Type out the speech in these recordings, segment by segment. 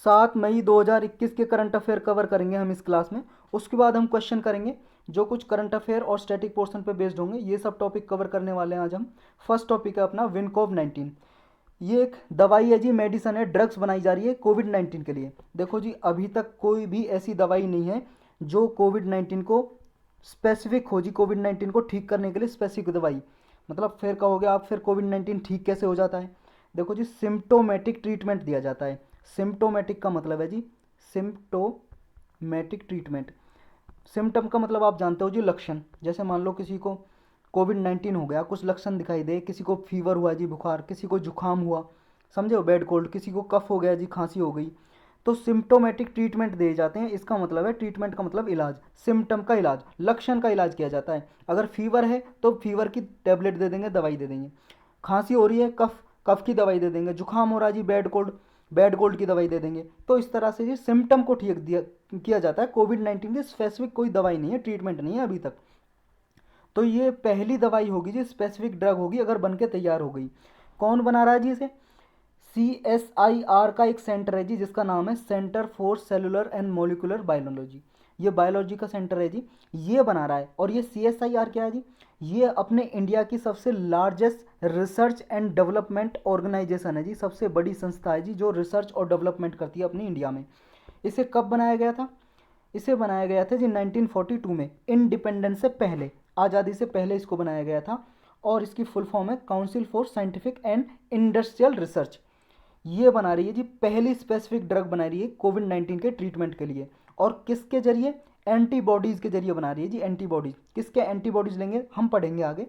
7 मई 2021 के current affair cover करेंगे हम इस क्लास में। उसके बाद हम क्वेश्चन करेंगे जो कुछ करंट अफेयर और स्टैटिक पोर्शन पे बेस्ड होंगे। ये सब टॉपिक कवर करने वाले हैं आज हम। फर्स्ट टॉपिक है अपना विनकोव 19। ये एक दवाई है जी, मेडिसन है, ड्रग्स बनाई जा रही है कोविड 19 के लिए। देखो जी, अभी तक कोई भी ऐसी दवाई नहीं है जो कोविड 19 को स्पेसिफिक हो जी, कोविड 19 को ठीक करने के लिए स्पेसिफिक दवाई। मतलब फिर कहोगे आप, फिर कोविड 19 ठीक कैसे हो जाता है? देखो जी, सिम्टोमेटिक ट्रीटमेंट दिया जाता है। सिम्टोमेटिक का मतलब है जी, सिम्टोमेटिक ट्रीटमेंट। सिम्टम का मतलब आप जानते हो जी, लक्षण। जैसे मान लो किसी को कोविड 19 हो गया, कुछ लक्षण दिखाई दे, किसी को फीवर हुआ जी, बुखार, किसी को जुकाम हुआ, समझे हो, बैड कोल्ड, किसी को कफ हो गया जी, खांसी हो गई, तो सिम्टोमेटिक ट्रीटमेंट दिए जाते हैं। इसका मतलब है, ट्रीटमेंट का मतलब इलाज, सिम्टम का इलाज, लक्षण का इलाज किया जाता है। अगर फीवर है तो फीवर की टेबलेट दे देंगे, दवाई दे देंगे। खांसी हो रही है, कफ, कफ की दवाई दे देंगे। जुकाम हो रहा है जी, बैड कोल्ड, बैड कोल्ड की दवाई दे देंगे। तो इस तरह से जी सिम्टम को ठीक दिया किया जाता है। कोविड 19 की स्पेसिफिक कोई दवाई नहीं है, ट्रीटमेंट नहीं है अभी तक। तो ये पहली दवाई होगी जी, स्पेसिफिक ड्रग होगी अगर बन के तैयार हो गई। कौन बना रहा है जी इसे? CSIR का एक सेंटर है जी, जिसका नाम है centre for cellular and molecular biology. ये बायोलॉजी का सेंटर है जी, ये बना रहा है। और ये CSIR क्या है जी? ये अपने इंडिया की सबसे largest research and development organisation है जी, सबसे बड़ी संस्था है जी जो रिसर्च और डेवलपमेंट करती है अपनी इंडिया में। इसे कब बनाया गया था? इसे बनाया गया था जी 1942 में, इंडिपेंडेंस से पहले, आज़ादी से पहले इसको बनाया गया था। और इसकी फुल फॉर्म है council for scientific and industrial research. ये बना रही है जी, पहली स्पेसिफिक ड्रग बना रही है कोविड 19 के ट्रीटमेंट के लिए। और किसके जरिए? एंटीबॉडीज़ के जरिए बना रही है जी, एंटीबॉडीज़। किसके एंटीबॉडीज़ लेंगे हम पढ़ेंगे आगे।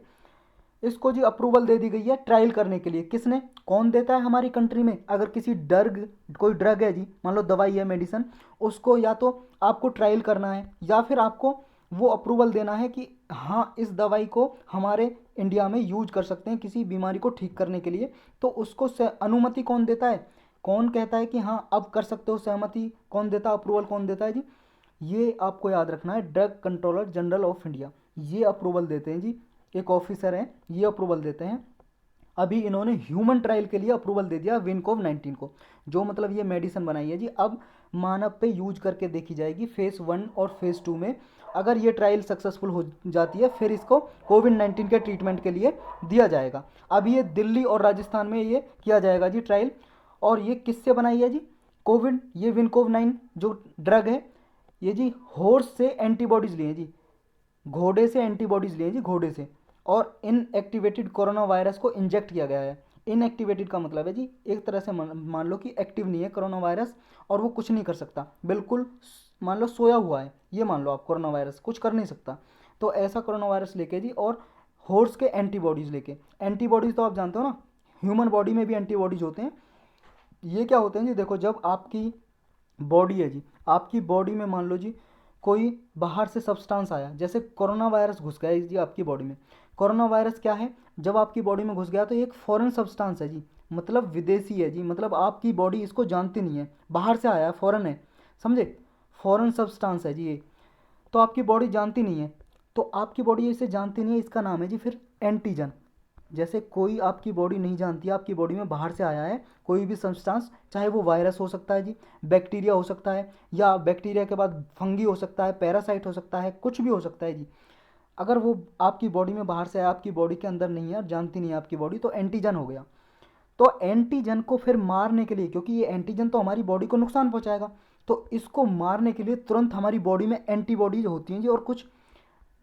इसको जी अप्रूवल दे दी गई है ट्रायल करने के लिए। किसने, कौन देता है हमारी कंट्री में? अगर किसी ड्रग, कोई ड्रग है जी, मान लो दवाई है, मेडिसन, उसको या तो आपको ट्रायल करना है या फिर आपको वो अप्रूवल देना है कि हाँ, इस दवाई को हमारे इंडिया में यूज कर सकते हैं किसी बीमारी को ठीक करने के लिए। तो उसको अनुमति कौन देता है? कौन कहता है कि हाँ अब कर सकते हो? सहमति कौन देता है, अप्रूवल कौन देता है जी? ये आपको याद रखना है, drug controller general of India, ये अप्रूवल देते हैं जी। एक ऑफिसर हैं, ये अप्रूवल देते हैं। अभी इन्होंने ह्यूमन ट्रायल के लिए अप्रूवल दे दिया विनकोव 19 को, जो मतलब ये मेडिसिन बनाई है जी, अब मानव पे यूज करके देखी जाएगी फेज़ 1 और फेज़ 2 में। अगर ये ट्रायल सक्सेसफुल हो जाती है फिर इसको कोविड 19 के ट्रीटमेंट के लिए दिया जाएगा। अब ये दिल्ली और राजस्थान में ये किया जाएगा जी ट्रायल। और ये किससे बनाई है जी? ये विनकोव 9 जो ड्रग है, ये जी हॉर्स से एंटीबॉडीज़ लिए जी, घोड़े से एंटीबॉडीज़ लिए जी, घोड़े से। और इनएक्टिवेटेड कोरोना वायरस को इंजेक्ट किया गया है। इनएक्टिवेटेड का मतलब है जी, एक तरह से मान लो कि एक्टिव नहीं है कोरोना वायरस और वो कुछ नहीं कर सकता, बिल्कुल मान लो सोया हुआ है, ये मान लो आप, कोरोना वायरस कुछ कर नहीं सकता। तो ऐसा कोरोना वायरस लेके जी, और हॉर्स के एंटीबॉडीज़ लेके। एंटीबॉडीज़ तो आप जानते हो ना, ह्यूमन बॉडी में भी एंटीबॉडीज़ होते हैं। ये क्या होते हैं जी? देखो, जब आपकी बॉडी है जी, आपकी बॉडी में मान लो जी कोई बाहर से सब्सटेंस आया, जैसे कोरोना वायरस घुस गया जी आपकी बॉडी में। कोरोना वायरस क्या है? जब आपकी बॉडी में घुस गया तो ये एक फॉरेन सब्सटेंस है जी, मतलब विदेशी है जी, मतलब आपकी बॉडी इसको जानती नहीं है, बाहर से आया है, फॉरेन है, समझे, फॉरेन सब्सटेंस है जी ये। तो आपकी बॉडी जानती नहीं है, तो आपकी बॉडी इसे जानती नहीं है, इसका नाम है जी फिर एंटीजन। जैसे कोई आपकी बॉडी नहीं जानती है, आपकी बॉडी में बाहर से आया है कोई भी सब्सटेंस, चाहे वो वायरस हो सकता है जी, बैक्टीरिया हो सकता है, या बैक्टीरिया के बाद फंगी हो सकता है, पैरासाइट हो सकता है, कुछ भी हो सकता है जी। अगर वो आपकी बॉडी में बाहर से आया, आपकी बॉडी के अंदर नहीं है और जानती नहीं है आपकी बॉडी, तो एंटीजन हो गया। तो एंटीजन को फिर मारने के लिए, क्योंकि ये एंटीजन तो हमारी बॉडी को नुकसान पहुंचाएगा, तो इसको मारने के लिए तुरंत हमारी बॉडी में एंटीबॉडीज होती हैं जी, और कुछ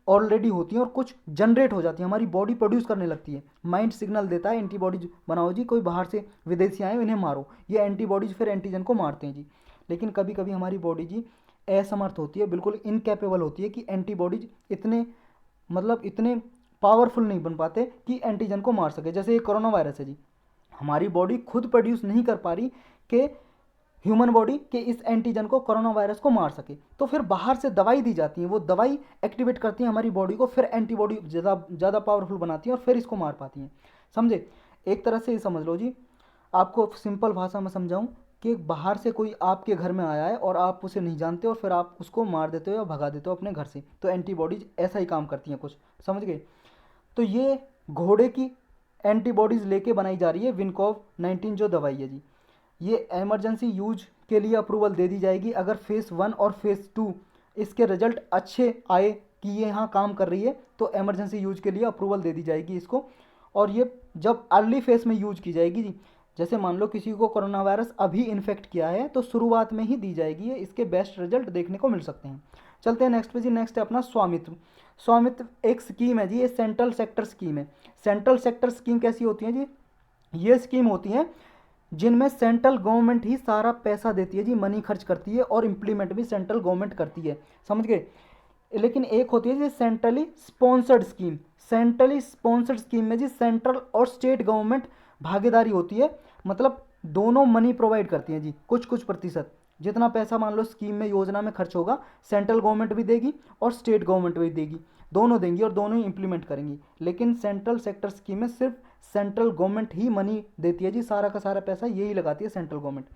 ऑलरेडी होती हैं और कुछ जनरेट हो जाती हैं, हमारी बॉडी प्रोड्यूस करने लगती है। माइंड सिग्नल देता है एंटीबॉडीज बनाओ जी, कोई बाहर से विदेशी आए इन्हें मारो, ये एंटीबॉडीज फिर एंटीजन को मारते हैं जी। लेकिन कभी कभी हमारी बॉडी जी असमर्थ होती है, बिल्कुल इनकेपेबल होती है कि एंटीबॉडीज इतने, मतलब इतने पावरफुल नहीं बन पाते कि एंटीजन को मार सके। जैसे ये कोरोना वायरस है जी, हमारी बॉडी खुद प्रोड्यूस नहीं कर पा रही कि ह्यूमन बॉडी के इस एंटीजन को, कोरोना वायरस को मार सके, तो फिर बाहर से दवाई दी जाती है, वो दवाई एक्टिवेट करती है हमारी बॉडी को, फिर एंटीबॉडी ज़्यादा ज़्यादा पावरफुल बनाती है और फिर इसको मार पाती हैं, समझे। एक तरह से ये समझ लो जी, आपको सिंपल भाषा में समझाऊं कि बाहर से कोई आपके घर में आया है और आप उसे नहीं जानते और फिर आप उसको मार देते हो या भगा देते हो अपने घर से, तो एंटीबॉडीज ऐसा ही काम करती हैं कुछ, समझ गए। तो ये घोड़े की एंटीबॉडीज़ लेके बनाई जा रही है विनकोव 19 जो दवाई है जी। ये एमरजेंसी यूज के लिए अप्रूवल दे दी जाएगी अगर फेज़ 1 और फेज़ 2 इसके रिजल्ट अच्छे आए कि ये यहाँ काम कर रही है, तो एमरजेंसी यूज के लिए अप्रूवल दे दी जाएगी इसको। और ये जब अर्ली फेज में यूज की जाएगी जी, जैसे मान लो किसी को कोरोना वायरस अभी इन्फेक्ट किया है तो शुरुआत में ही दी जाएगी ये, इसके बेस्ट रिजल्ट देखने को मिल सकते हैं। चलते हैं नेक्स्ट पे जी। नेक्स्ट है अपना स्वामित्व। स्वामित्व एक स्कीम है जी, ये सेंट्रल सेक्टर स्कीम है। सेंट्रल सेक्टर स्कीम कैसी होती है जी? ये स्कीम होती है जिनमें सेंट्रल गवर्नमेंट ही सारा पैसा देती है जी, मनी खर्च करती है, और इम्प्लीमेंट भी सेंट्रल गवर्नमेंट करती है, समझ गए। लेकिन एक होती है जी centrally sponsored scheme. Centrally sponsored scheme में जी सेंट्रल और स्टेट गवर्नमेंट भागीदारी होती है, मतलब दोनों मनी प्रोवाइड करती हैं जी, कुछ कुछ प्रतिशत। जितना पैसा मान लो स्कीम में योजना में खर्च होगा, सेंट्रल गवर्नमेंट भी देगी और स्टेट गवर्नमेंट भी देगी, दोनों देंगी और दोनों ही इंप्लीमेंट करेंगी। लेकिन सेंट्रल सेक्टर स्कीम में सिर्फ सेंट्रल गवर्नमेंट ही मनी देती है जी, सारा का सारा पैसा यही लगाती है सेंट्रल गवर्नमेंट।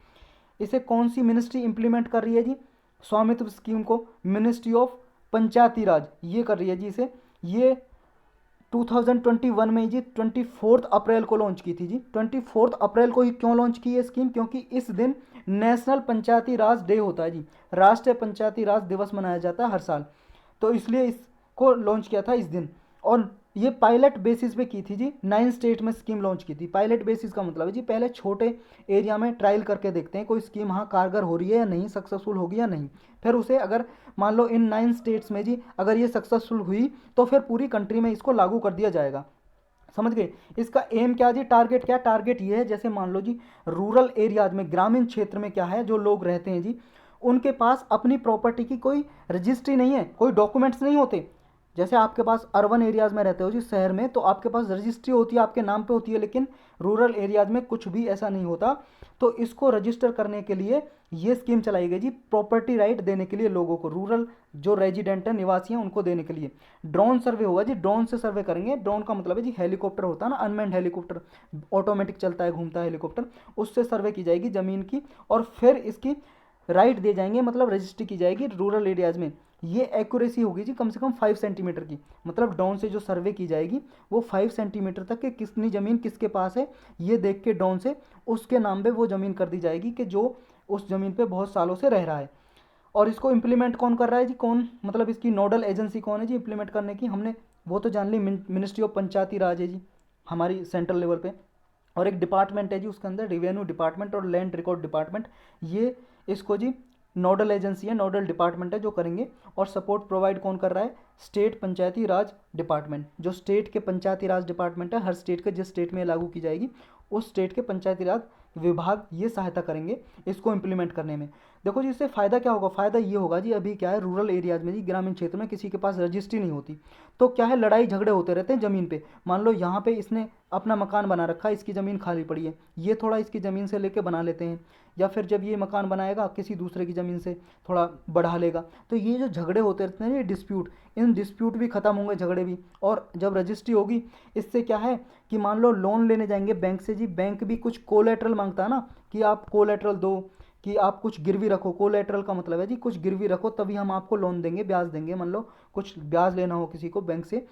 इसे कौन सी मिनिस्ट्री इंप्लीमेंट कर रही है जी स्वामित्व स्कीम को? मिनिस्ट्री ऑफ पंचायती राज ये कर रही है जी इसे। ये 2021 में जी 24 अप्रैल को लॉन्च की थी जी। 24 अप्रैल को ही क्यों लॉन्च की है स्कीम? क्योंकि इस दिन नेशनल पंचायती राज डे होता है जी, राष्ट्रीय पंचायती राज दिवस मनाया जाता है हर साल, तो इसलिए इसको लॉन्च किया था इस दिन। और ये पायलट बेसिस पे की थी जी, 9 स्टेट में स्कीम लॉन्च की थी। पायलट बेसिस का मतलब है जी पहले छोटे एरिया में ट्रायल करके देखते हैं कोई स्कीम हाँ कारगर हो रही है या नहीं, सक्सेसफुल होगी या नहीं। फिर उसे अगर मान लो इन 9 स्टेट्स में जी अगर ये सक्सेसफुल हुई तो फिर पूरी कंट्री में इसको लागू कर दिया जाएगा, समझ गए। इसका एम क्या जी, टारगेट क्या? टारगेट ये है जैसे मान लो जी रूरल एरियाज में, ग्रामीण क्षेत्र में क्या है, जो लोग रहते हैं जी उनके पास अपनी प्रॉपर्टी की कोई रजिस्ट्री नहीं है, कोई डॉक्यूमेंट्स नहीं होते। जैसे आपके पास अर्बन एरियाज में रहते हो जी शहर में, तो आपके पास रजिस्ट्री होती है, आपके नाम पे होती है, लेकिन रूरल एरियाज में कुछ भी ऐसा नहीं होता। तो इसको रजिस्टर करने के लिए ये स्कीम चलाई गई जी, प्रॉपर्टी राइट देने के लिए लोगों को, रूरल जो रेजिडेंट है, निवासी हैं, उनको देने के लिए। ड्रोन सर्वे होगा जी, ड्रोन से सर्वे करेंगे। ड्रोन का मतलब है जी हेलीकॉप्टर होता है ना, अनमैन्ड हेलीकॉप्टर, ऑटोमेटिक चलता है, घूमता है हेलीकॉप्टर, उससे सर्वे की जाएगी ज़मीन की, और फिर इसकी राइट दिए जाएंगे, मतलब रजिस्ट्री की जाएगी रूरल एरियाज में। ये एक्यूरेसी होगी जी कम से कम 5 सेंटीमीटर की, मतलब ड्रोन से जो सर्वे की जाएगी वो 5 सेंटीमीटर तक के कितनी ज़मीन किसके पास है ये देख के ड्रोन से उसके नाम पे वो ज़मीन कर दी जाएगी कि जो उस ज़मीन पे बहुत सालों से रह रहा है। और इसको इम्प्लीमेंट कौन कर रहा है जी? कौन, मतलब इसकी नोडल एजेंसी कौन है जी इम्प्लीमेंट करने की? हमने वो तो जान ली, मिनिस्ट्री ऑफ पंचायती राज है जी हमारी सेंट्रल लेवल पे। और एक डिपार्टमेंट है जी उसके अंदर, रेवेन्यू डिपार्टमेंट और लैंड रिकॉर्ड डिपार्टमेंट, ये इसको जी नोडल एजेंसी है, नोडल डिपार्टमेंट है जो करेंगे। और सपोर्ट प्रोवाइड कौन कर रहा है? स्टेट पंचायती राज डिपार्टमेंट, जो स्टेट के पंचायती राज डिपार्टमेंट है, हर स्टेट के जिस स्टेट में लागू की जाएगी उस स्टेट के पंचायती राज विभाग ये सहायता करेंगे इसको इम्प्लीमेंट करने में। देखो जी इससे फ़ायदा क्या होगा? फ़ायदा ये होगा जी, अभी क्या है रूरल एरियाज़ में जी, ग्रामीण क्षेत्र में किसी के पास रजिस्ट्री नहीं होती, तो क्या है लड़ाई झगड़े होते रहते हैं ज़मीन पे। मान लो यहाँ पे इसने अपना मकान बना रखा है, इसकी ज़मीन खाली पड़ी है, ये थोड़ा इसकी ज़मीन से लेके बना लेते हैं, या फिर जब ये मकान बनाएगा किसी दूसरे की ज़मीन से थोड़ा बढ़ा लेगा, तो ये जो झगड़े होते रहते हैं ये डिस्प्यूट, इन डिस्प्यूट भी ख़त्म होंगे, झगड़े भी। और जब रजिस्ट्री होगी इससे क्या है कि मान लो लोन लेने जाएंगे बैंक से जी, बैंक भी कुछ कोलेटरल मांगता है ना, कि आप कोलेटरल दो, कि आप कुछ गिरवी रखो। कोलेटरल का मतलब है जी कुछ गिरवी रखो तभी हम आपको लोन देंगे, ब्याज देंगे। मान लो कुछ ब्याज लेना हो किसी को बैंक से,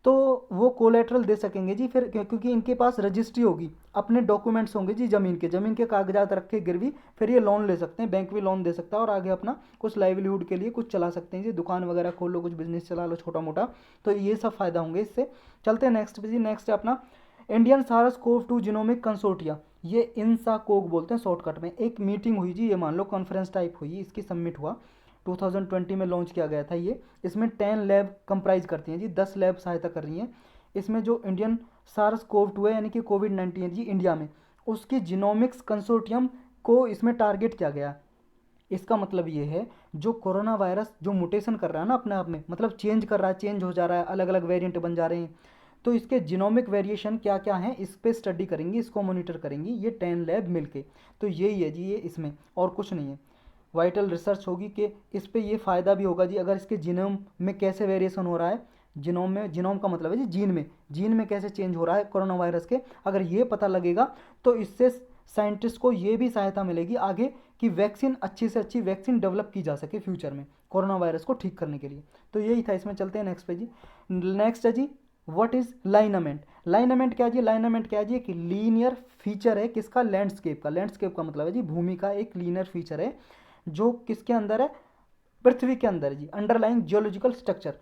तो वो कोलेटरल दे सकेंगे जी फिर, क्योंकि इनके पास रजिस्ट्री होगी, अपने डॉक्यूमेंट्स होंगे जी, ज़मीन के कागजात रख के गिरवी, फिर ये लोन ले सकते हैं, बैंक भी लोन दे सकता है, और आगे अपना कुछ लाइवलीहुड के लिए कुछ चला सकते हैं जी, दुकान वगैरह खोल लो, कुछ बिजनेस चला लो छोटा मोटा, तो ये सब फ़ायदा होंगे इससे। चलते हैं नेक्स्ट पे जी। नेक्स्ट है अपना इंडियन SARS-CoV-2 जीनोमिक कंसोर्टिया, ये इंसा कोग बोलते हैं शॉर्टकट में। एक मीटिंग हुई जी, ये मान लो कॉन्फ्रेंस टाइप हुई, इसकी सबमिट हुआ, 2020 में लॉन्च किया गया था ये। इसमें 10 लैब कंप्राइज करती हैं जी, 10 लैब सहायता कर रही हैं इसमें। जो इंडियन SARS-CoV-2 है यानी कि कोविड-19 है जी इंडिया में, उसकी जीनोमिक्स कंसोर्टियम को इसमें टारगेट किया गया। इसका मतलब ये है जो कोरोना वायरस जो म्यूटेशन कर रहा है ना अपने आप में, मतलब चेंज कर रहा है, चेंज हो जा रहा है, अलग अलग वेरिएंट बन जा रहे हैं, तो इसके जीनोमिक वेरिएशन क्या क्या हैं इस पे स्टडी करेंगी, इसको मॉनिटर करेंगी ये 10 लैब मिलके। तो यही है जी ये इसमें, और कुछ नहीं है। वाइटल रिसर्च होगी कि इस पे ये फ़ायदा भी होगा जी, अगर इसके जीनोम में कैसे वेरिएशन हो रहा है, जीनोम में, जीनोम का मतलब है जी जीन में कैसे चेंज हो रहा है कोरोना वायरस के, अगर ये पता लगेगा तो इससे साइंटिस्ट को ये भी सहायता मिलेगी आगे कि वैक्सीन, अच्छी से अच्छी वैक्सीन डेवलप की जा सके फ्यूचर में कोरोना वायरस को ठीक करने के लिए। तो यही था इसमें। चलते हैं नेक्स्ट पे जी। नेक्स्ट है जी व्हाट इज लाइनामेंट? लाइनामेंट क्या जी? लाइनामेंट क्या जी? एक लीनियर फीचर है किसका? लैंडस्केप का। लैंडस्केप का मतलब है जी भूमि का एक लीनियर फीचर है जो किसके अंदर है? पृथ्वी के अंदर जी, अंडरलाइंग जियोलॉजिकल स्ट्रक्चर।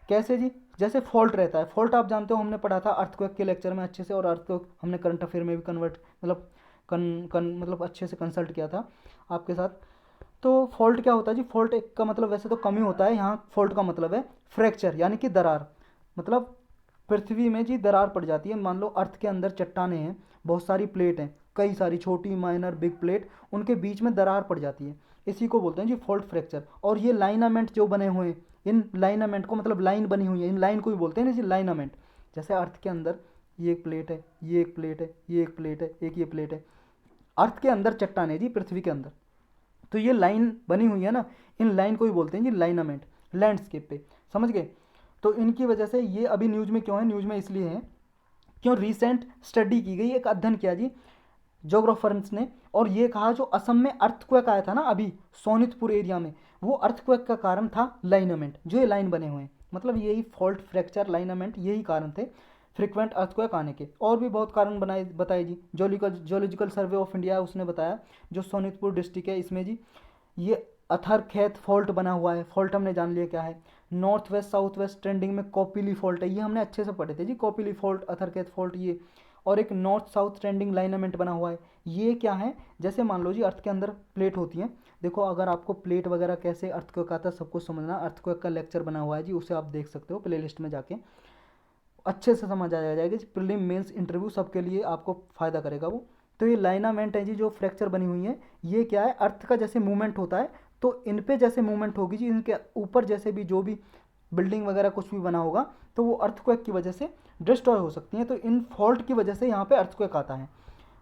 कैसे जी? जैसे फॉल्ट रहता है, फॉल्ट आप जानते हो, हमने पढ़ा था अर्थक्वेक के लेक्चर में अच्छे से, और अर्थक्वेक हमने करंट अफेयर में भी कन्वर्ट मतलब मतलब अच्छे से कंसल्ट किया था आपके साथ। तो फॉल्ट क्या होता है जी? फॉल्ट एक का मतलब वैसे तो कमी होता है, यहाँ फॉल्ट का मतलब है फ्रैक्चर यानी कि दरार। मतलब पृथ्वी में जी दरार पड़ जाती है। मान लो अर्थ के अंदर चट्टाने हैं, बहुत सारी प्लेट हैं, कई सारी छोटी माइनर बिग प्लेट, उनके बीच में दरार पड़ जाती है, इसी को बोलते हैं जी फॉल्ट फ्रैक्चर। और ये लाइनामेंट जो बने हुए हैं, इन लाइनामेंट को मतलब लाइन बनी हुई है, इन लाइन को भी बोलते हैं ना जी लाइनामेंट। जैसे अर्थ के अंदर ये एक प्लेट है, ये एक प्लेट है, ये एक प्लेट है, एक ये प्लेट है, अर्थ के अंदर चट्टान है जी पृथ्वी के अंदर, तो ये लाइन बनी हुई है ना, इन लाइन को भी बोलते हैं जी लाइनामेंट लैंडस्केप पे। समझ गए? तो इनकी वजह से ये अभी न्यूज़ में क्यों है? न्यूज़ में इसलिए है क्यों रिसेंट स्टडी की गई, एक अध्ययन किया जी जोग्राफर्स ने, और ये कहा जो असम में अर्थक्वेक आया था ना अभी सोनितपुर एरिया में, वो अर्थक्वेक का कारण था लाइनामेंट, जो ये लाइन बने हुए हैं। मतलब यही फॉल्ट फ्रैक्चर लाइनामेंट यही कारण थे फ्रिक्वेंट अर्थक्वेक आने के। और भी बहुत कारण बनाए बताए जी, जोलॉजिकल सर्वे ऑफ इंडिया उसने बताया, जो सोनितपुर डिस्ट्रिक्ट है इसमें जी ये अथर खेत फॉल्ट बना हुआ है। फॉल्ट हमने जान लिया क्या है। North west south west trending में कॉपिली फॉल्ट है, ये हमने अच्छे से पढ़े थे जी, कॉपिली फॉल्ट अथर खेत फॉल्ट ये। और एक नॉर्थ साउथ ट्रेंडिंग लाइनामेंट बना हुआ है, ये क्या है? जैसे मान लो जी अर्थ के अंदर प्लेट होती हैं, देखो अगर आपको प्लेट वगैरह कैसे अर्थक्वेक आता है सब कुछ समझना, अर्थक्वेक का लेक्चर बना हुआ है जी, उसे आप देख सकते हो प्लेलिस्ट में जाके, अच्छे से समझ आ जाएगा कि प्रीलिम मेंस इंटरव्यू सबके लिए आपको फ़ायदा करेगा वो। तो ये लाइनामेंट है जी जो फ्रैक्चर बनी हुई है, ये क्या है? अर्थ का जैसे मूवमेंट होता है तो इन पे जैसे मूवमेंट होगी जी, इनके ऊपर जैसे भी जो भी बिल्डिंग वगैरह कुछ भी बना होगा तो वो अर्थक्वेक की वजह से डिस्ट्रॉय हो सकती हैं। तो इन फॉल्ट की वजह से यहाँ पे अर्थक्वेक आता है।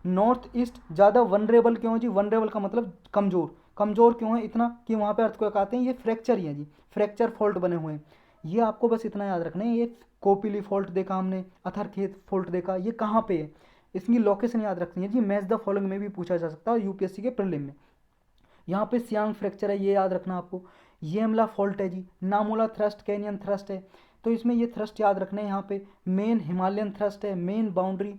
नॉर्थ ईस्ट ज़्यादा वनरेबल क्यों है जी? वनरेबल का मतलब कमज़ोर। कमज़ोर क्यों है इतना कि वहाँ पे अर्थक्वेक आते हैं? ये फ्रैक्चर ही है जी, फ्रैक्चर फॉल्ट बने हुए हैं। ये आपको बस इतना याद रखना है। ये कोपिली फॉल्ट देखा हमने, अथरखेत फॉल्ट देखा, ये कहाँ पे है, इसकी लोकेशन याद रखनी है जी। मैच द फॉलोइंग में भी पूछा जा सकता है यूपीएससी के प्रीलिम में। यहाँ पे सियांग फ्रैक्चर है, ये याद रखना आपको। येमला फॉल्ट है जी, नामोला थ्रस्ट, कैनियन थ्रस्ट है, तो इसमें ये थ्रस्ट याद रखने हैं। यहाँ पे मेन हिमालयन थ्रस्ट है, main boundary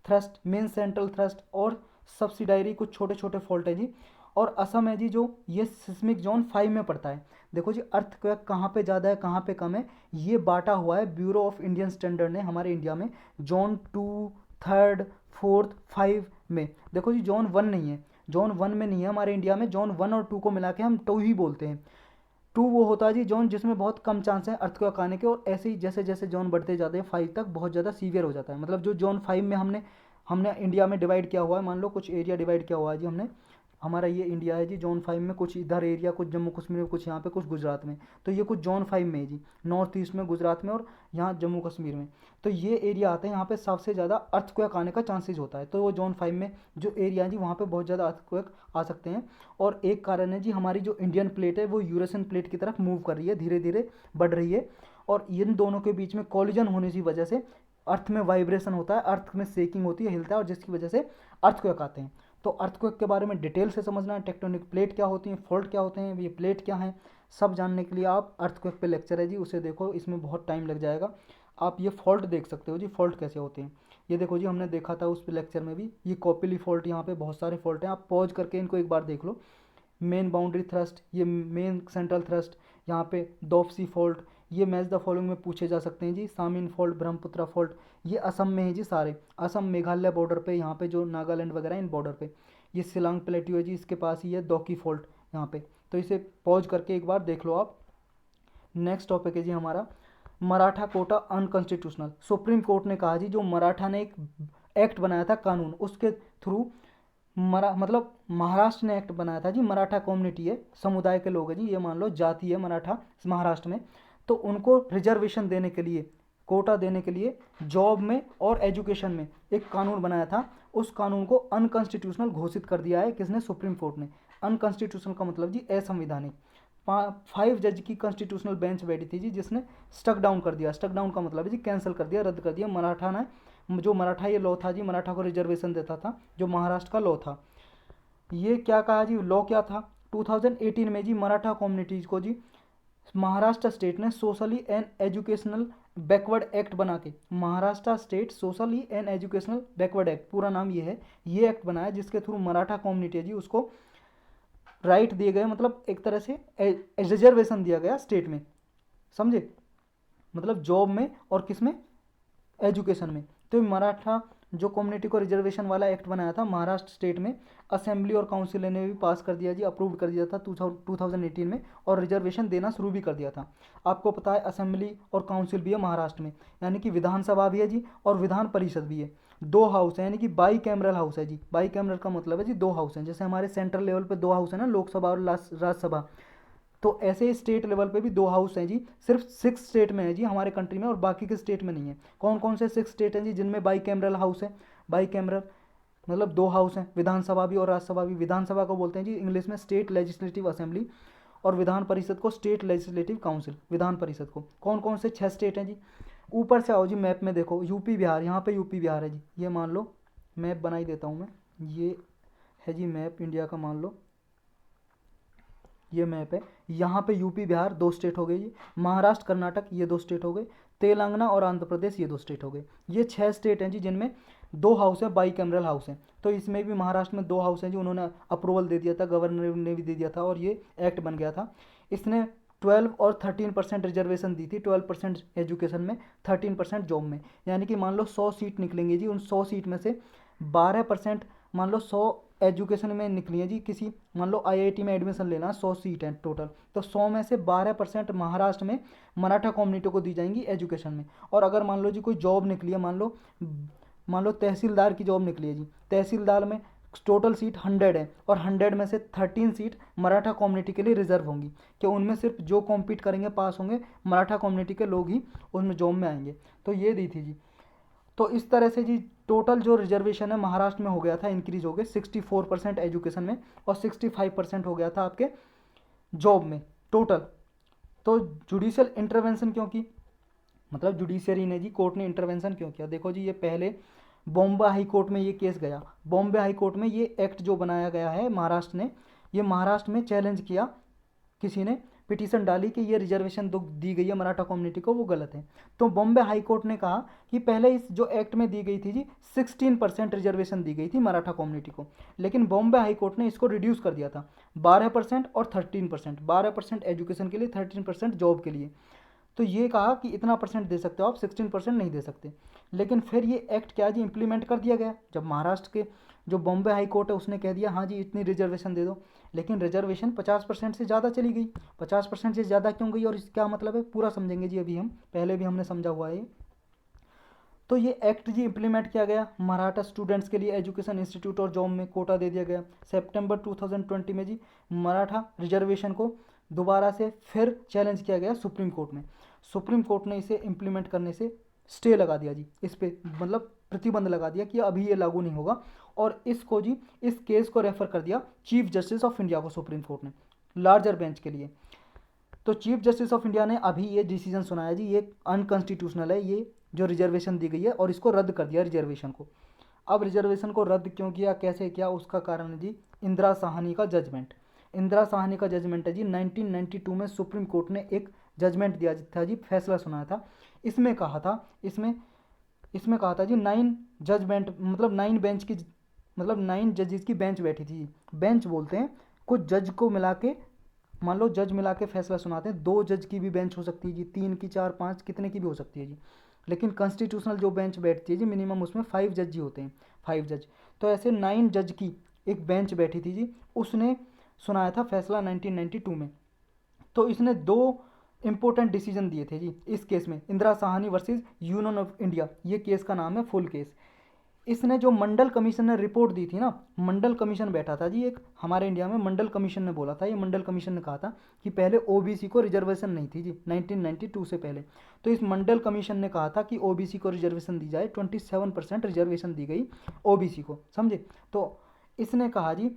thrust, main central thrust, और सब्सिडायरी कुछ छोटे छोटे फॉल्ट है जी। और असम है जी जो ये सिस्मिक जोन 5 में पड़ता है। देखो जी अर्थक्वेक कहाँ पे ज़्यादा है कहाँ पे कम है, ये बांटा हुआ है ब्यूरो ऑफ इंडियन स्टैंडर्ड ने हमारे इंडिया में जोन 2, 3, 4, 5 में। देखो जी जोन 1 नहीं है, जोन 1 में नहीं है हमारे इंडिया में, जोन 1 और 2 को मिला के हम 2 ही बोलते हैं। 2 वो होता है जी जोन जिसमें बहुत कम चांस है अर्थक्वेक आने के, और ऐसे ही जैसे जैसे जोन बढ़ते जाते हैं 5 तक बहुत ज़्यादा सीवियर हो जाता है। मतलब जो जोन 5 में हमने हमने इंडिया में डिवाइड किया हुआ है, मान लो कुछ एरिया डिवाइड किया हुआ है जी हमने, हमारा ये इंडिया है जी जोन 5 में, कुछ इधर एरिया कुछ जम्मू कश्मीर में, कुछ यहाँ पे, कुछ गुजरात में, तो ये कुछ जोन 5 में है जी, नॉर्थ ईस्ट में गुजरात में और यहाँ जम्मू कश्मीर में। तो ये एरिया आते हैं यहाँ पे सबसे ज़्यादा अर्थक्वेक आने का चांसेस होता है। तो वो जोन 5 में जो एरिया है जी वहाँ पे बहुत ज़्यादा अर्थक्वेक आ सकते हैं। और एक कारण है जी हमारी जो इंडियन प्लेट है वो यूरेशियन प्लेट की तरफ मूव कर रही है, धीरे धीरे बढ़ रही है, और इन दोनों के बीच में कॉलिजन होने की वजह से अर्थ में वाइब्रेशन होता है, अर्थ में शेकिंग होती है, हिलता है, और जिसकी वजह से अर्थक्वेक आते हैं। तो अर्थक्वेक के बारे में डिटेल से समझना है, टेक्टोनिक प्लेट क्या होती हैं, फॉल्ट क्या होते हैं, ये प्लेट क्या हैं, सब जानने के लिए आप अर्थक्वेक पे लेक्चर है जी उसे देखो, इसमें बहुत टाइम लग जाएगा। आप ये फॉल्ट देख सकते हो जी, फॉल्ट कैसे होते हैं ये देखो जी, हमने देखा था उस लेक्चर में भी। ये कॉपिली फॉल्ट, यहाँ पे बहुत सारे फॉल्ट हैं, आप पॉज करके इनको एक बार देख लो। मेन बाउंड्री थ्रस्ट, ये मेन सेंट्रल थ्रस्ट, यहाँ पे दोफसी फॉल्ट, ये मैच द फॉलोइंग में पूछे जा सकते हैं जी। सामिन फॉल्ट, ब्रह्मपुत्र फॉल्ट, ये असम में है जी सारे, असम मेघालय बॉर्डर पे, यहाँ पे जो नागालैंड वगैरह इन बॉर्डर पे। ये शिलांग प्लेट्यू है जी, इसके पास ही है दोकी फॉल्ट यहाँ पे। तो इसे पॉज करके एक बार देख लो आप। नेक्स्ट टॉपिक है जी हमारा Maratha quota unconstitutional. Supreme court ने कहा जी जो मराठा ने एक एक्ट बनाया था कानून, उसके थ्रू मतलब महाराष्ट्र ने एक्ट बनाया था जी, मराठा कम्युनिटी है, समुदाय के लोग हैं जी, ये मान लो जाति है मराठा महाराष्ट्र में, तो उनको रिजर्वेशन देने के लिए, कोटा देने के लिए जॉब में और एजुकेशन में एक कानून बनाया था। उस कानून को अनकॉन्स्टिट्यूशनल घोषित कर दिया है किसने? सुप्रीम कोर्ट ने। अनकॉन्स्टिट्यूशनल का मतलब जी असंवैधानिक। 5 जज की कॉन्स्टिट्यूशनल बेंच बैठी थी जी, जिसने स्टक डाउन कर दिया। स्टक डाउन का मतलब है जी कैंसिल कर दिया, रद्द कर दिया। मराठा ने जो मराठा ये लॉ था जी, मराठा को रिजर्वेशन देता था, जो महाराष्ट्र का लॉ था, ये क्या कहा जी, लॉ क्या था 2018 में जी, मराठा कम्युनिटीज़ को जी महाराष्ट्र स्टेट ने socially and educational backward act बना के, Maharashtra state socially and educational backward act, पूरा नाम ये है, ये एक्ट बनाया जिसके थ्रू मराठा कम्युनिटी है जी उसको राइट दिए गए, मतलब एक तरह से रिजर्वेशन दिया गया स्टेट में, समझे, मतलब जॉब में और किस में, एजुकेशन में। तो मराठा जो कम्युनिटी को रिजर्वेशन वाला एक्ट बनाया था महाराष्ट्र स्टेट में, असेंबली और काउंसिल ने भी पास कर दिया जी, अप्रूव कर दिया था 2018 में, और रिजर्वेशन देना शुरू भी कर दिया था। आपको पता है असेंबली और काउंसिल भी है महाराष्ट्र में, यानी कि विधानसभा भी है जी और विधान परिषद भी है, दो हाउस है, यानी कि बाई कैमरल हाउस है जी। बाई कैमरल का मतलब है जी दो हाउस हैं, जैसे हमारे सेंट्रल लेवल पे दो हाउस है ना, लोकसभा और राज्यसभा, तो ऐसे ही स्टेट लेवल पे भी दो हाउस हैं जी। सिर्फ 6 स्टेट में है जी हमारे कंट्री में, और बाकी के स्टेट में नहीं है। कौन कौन से 6 स्टेट हैं जी जिनमें बाई कैमरल हाउस है? बाई कैमरल मतलब दो हाउस हैं, विधानसभा भी और राज्यसभा भी। विधानसभा को बोलते हैं जी इंग्लिश में स्टेट लेजिस्लेटिव असेंबली, और विधान परिषद को state legislative council, Vidhan Parishad को। कौन कौन से 6 स्टेट हैं जी? ऊपर से आओ जी, मैप में देखो, यूपी बिहार, यहाँ पे यूपी बिहार है जी, ये मान लो, मैप बनाई देता हूँ मैं, ये है जी मैप इंडिया का, मान लो ये मैप है, यहाँ पे यूपी बिहार दो स्टेट हो गए जी, महाराष्ट्र कर्नाटक ये दो स्टेट हो गए, तेलंगाना और आंध्र प्रदेश ये दो स्टेट हो गए। ये 6 स्टेट हैं जी जिनमें दो हाउस है, बाई कैमरल हाउस है। तो इसमें भी महाराष्ट्र में दो हाउस हैं जी, उन्होंने अप्रूवल दे दिया था, गवर्नर ने भी दे दिया था, और ये एक्ट बन गया था। इसने 12 और 13% रिजर्वेशन दी थी, 12% एजुकेशन में, 13% जॉब में। यानी कि मान लो 100 सीट निकलेंगी जी, उन 100 सीट में से 12%, मान लो 100 एजुकेशन में निकली है जी, किसी मान लो आईआईटी में एडमिशन लेना, 100 सीट हैं टोटल, तो 100 में से 12% महाराष्ट्र में मराठा कम्युनिटी को दी जाएंगी एजुकेशन में। और अगर मान लो जी कोई जॉब निकली है, मान लो तहसीलदार की जॉब निकली है जी, तहसीलदार में टोटल सीट 100 है, और 100 में से 13 सीट मराठा कम्युनिटी के लिए रिजर्व होंगी, कि उनमें सिर्फ जो कॉम्पीट करेंगे, पास होंगे, मराठा कम्युनिटी के लोग ही उसमें जॉब में आएंगे। तो ये दी थी जी। तो इस तरह से जी टोटल जो रिजर्वेशन है महाराष्ट्र में हो गया था, इंक्रीज हो गए 64% एजुकेशन में, और 65% हो गया था आपके जॉब में टोटल। तो जुडिशियल इंटरवेंशन क्यों की, मतलब जुडिशरी ने जी, कोर्ट ने इंटरवेंशन क्यों किया? देखो जी, ये पहले बॉम्बे हाई कोर्ट में ये केस गया, बॉम्बे हाई कोर्ट में ये एक्ट जो बनाया गया है महाराष्ट्र ने, ये महाराष्ट्र में चैलेंज किया, किसी ने पिटीशन डाली कि ये रिजर्वेशन दी गई है मराठा कम्युनिटी को, वो गलत है। तो बॉम्बे हाई कोर्ट ने कहा कि पहले इस जो एक्ट में दी गई थी जी 16% रिजर्वेशन दी गई थी मराठा कम्युनिटी को, लेकिन बॉम्बे हाई कोर्ट ने इसको रिड्यूस कर दिया था 12% और 13%, 12% एजुकेशन के लिए, 13% जॉब के लिए। तो ये कहा कि इतना परसेंट दे सकते हो आप, 16% नहीं दे सकते। लेकिन फिर ये एक्ट क्या जी इम्प्लीमेंट कर दिया गया, जब महाराष्ट्र के जो बॉम्बे हाई कोर्ट है उसने कह दिया हाँ जी इतनी रिजर्वेशन दे दो, लेकिन रिजर्वेशन 50% से ज़्यादा चली गई। 50% से ज़्यादा क्यों गई और इसका मतलब है, पूरा समझेंगे जी अभी हम, पहले भी हमने समझा हुआ है। तो ये एक्ट जी इम्प्लीमेंट किया गया, मराठा स्टूडेंट्स के लिए एजुकेशन इंस्टीट्यूट और जॉब में कोटा दे दिया गया। सितंबर 2020 में जी मराठा रिजर्वेशन को दोबारा से फिर चैलेंज किया गया सुप्रीम कोर्ट में। सुप्रीम कोर्ट ने इसे इम्प्लीमेंट करने से स्टे लगा दिया जी, इस पे मतलब प्रतिबंध लगा दिया कि अभी ये लागू नहीं होगा, और इसको जी इस केस को रेफर कर दिया चीफ जस्टिस ऑफ इंडिया को, सुप्रीम कोर्ट ने लार्जर बेंच के लिए। तो चीफ जस्टिस ऑफ इंडिया ने अभी ये डिसीजन सुनाया जी, ये अनकॉन्स्टिट्यूशनल है, ये जो रिजर्वेशन दी गई है, और इसको रद्द कर दिया रिजर्वेशन को। अब रिजर्वेशन को रद्द क्यों किया, कैसे किया, उसका कारण है जी इंदिरा साहनी का जजमेंट। इंदिरा साहनी का जजमेंट है जी 1992 में सुप्रीम कोर्ट ने एक जजमेंट दिया था जी, फैसला सुनाया था। इसमें कहा था, इसमें कहा था जी 9 जजमेंट, मतलब 9 बेंच की, मतलब 9 जजेस की बेंच बैठी थी। बेंच बोलते हैं कुछ जज को मिला के, मान लो जज मिला के फैसला सुनाते हैं, 2 जज की भी बेंच हो सकती है जी, 3 की, 4, 5, कितने की भी हो सकती है जी। लेकिन कॉन्स्टिट्यूशनल जो बेंच बैठती है जी मिनिमम उसमें 5 जज ही होते हैं, 5 जज। तो ऐसे 9 जज की एक बेंच बैठी थी जी, उसने सुनाया था फैसला 1992 में। तो इसने 2 इंपॉर्टेंट डिसीजन दिए थे जी इस केस में, Indira Sahni versus union of India, ये केस का नाम है फुल केस। इसने जो मंडल कमीशन ने रिपोर्ट दी थी ना, मंडल कमीशन बैठा था जी एक हमारे इंडिया में, मंडल कमीशन ने बोला था, ये मंडल कमीशन ने कहा था कि पहले ओबीसी को रिजर्वेशन नहीं थी जी 1992 से पहले। तो इस मंडल कमीशन ने कहा था कि ओबीसी को रिजर्वेशन दी जाए, 27% रिजर्वेशन दी गई ओबीसी को, समझे। तो इसने कहा जी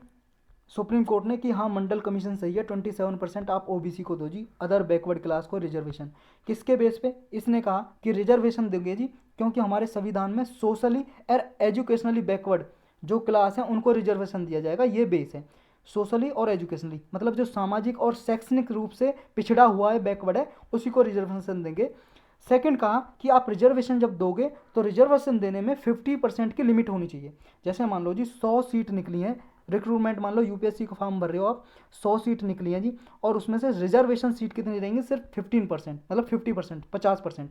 सुप्रीम कोर्ट ने कि हाँ मंडल कमीशन सही है, 27% आप ओबीसी को दो जी, अदर बैकवर्ड क्लास को रिजर्वेशन। किसके बेस पे? इसने कहा कि रिजर्वेशन देंगे जी क्योंकि हमारे संविधान में सोशली और एजुकेशनली बैकवर्ड जो क्लास है उनको रिजर्वेशन दिया जाएगा, ये बेस है। सोशली और एजुकेशनली, मतलब जो सामाजिक और शैक्षणिक रूप से पिछड़ा हुआ है, बैकवर्ड है, उसी को रिजर्वेशन देंगे। सेकंड कहा कि आप रिजर्वेशन जब दोगे तो रिजर्वेशन देने में 50% की लिमिट होनी चाहिए। जैसे मान लो जी 100 सीट निकली हैं, रिक्रूटमेंट मान लो यूपीएससी का फॉर्म भर रहे हो आप, 100 सीट निकली हैं जी, और उसमें से रिजर्वेशन सीट कितनी रहेंगी, सिर्फ 15%, मतलब 50%, 50%।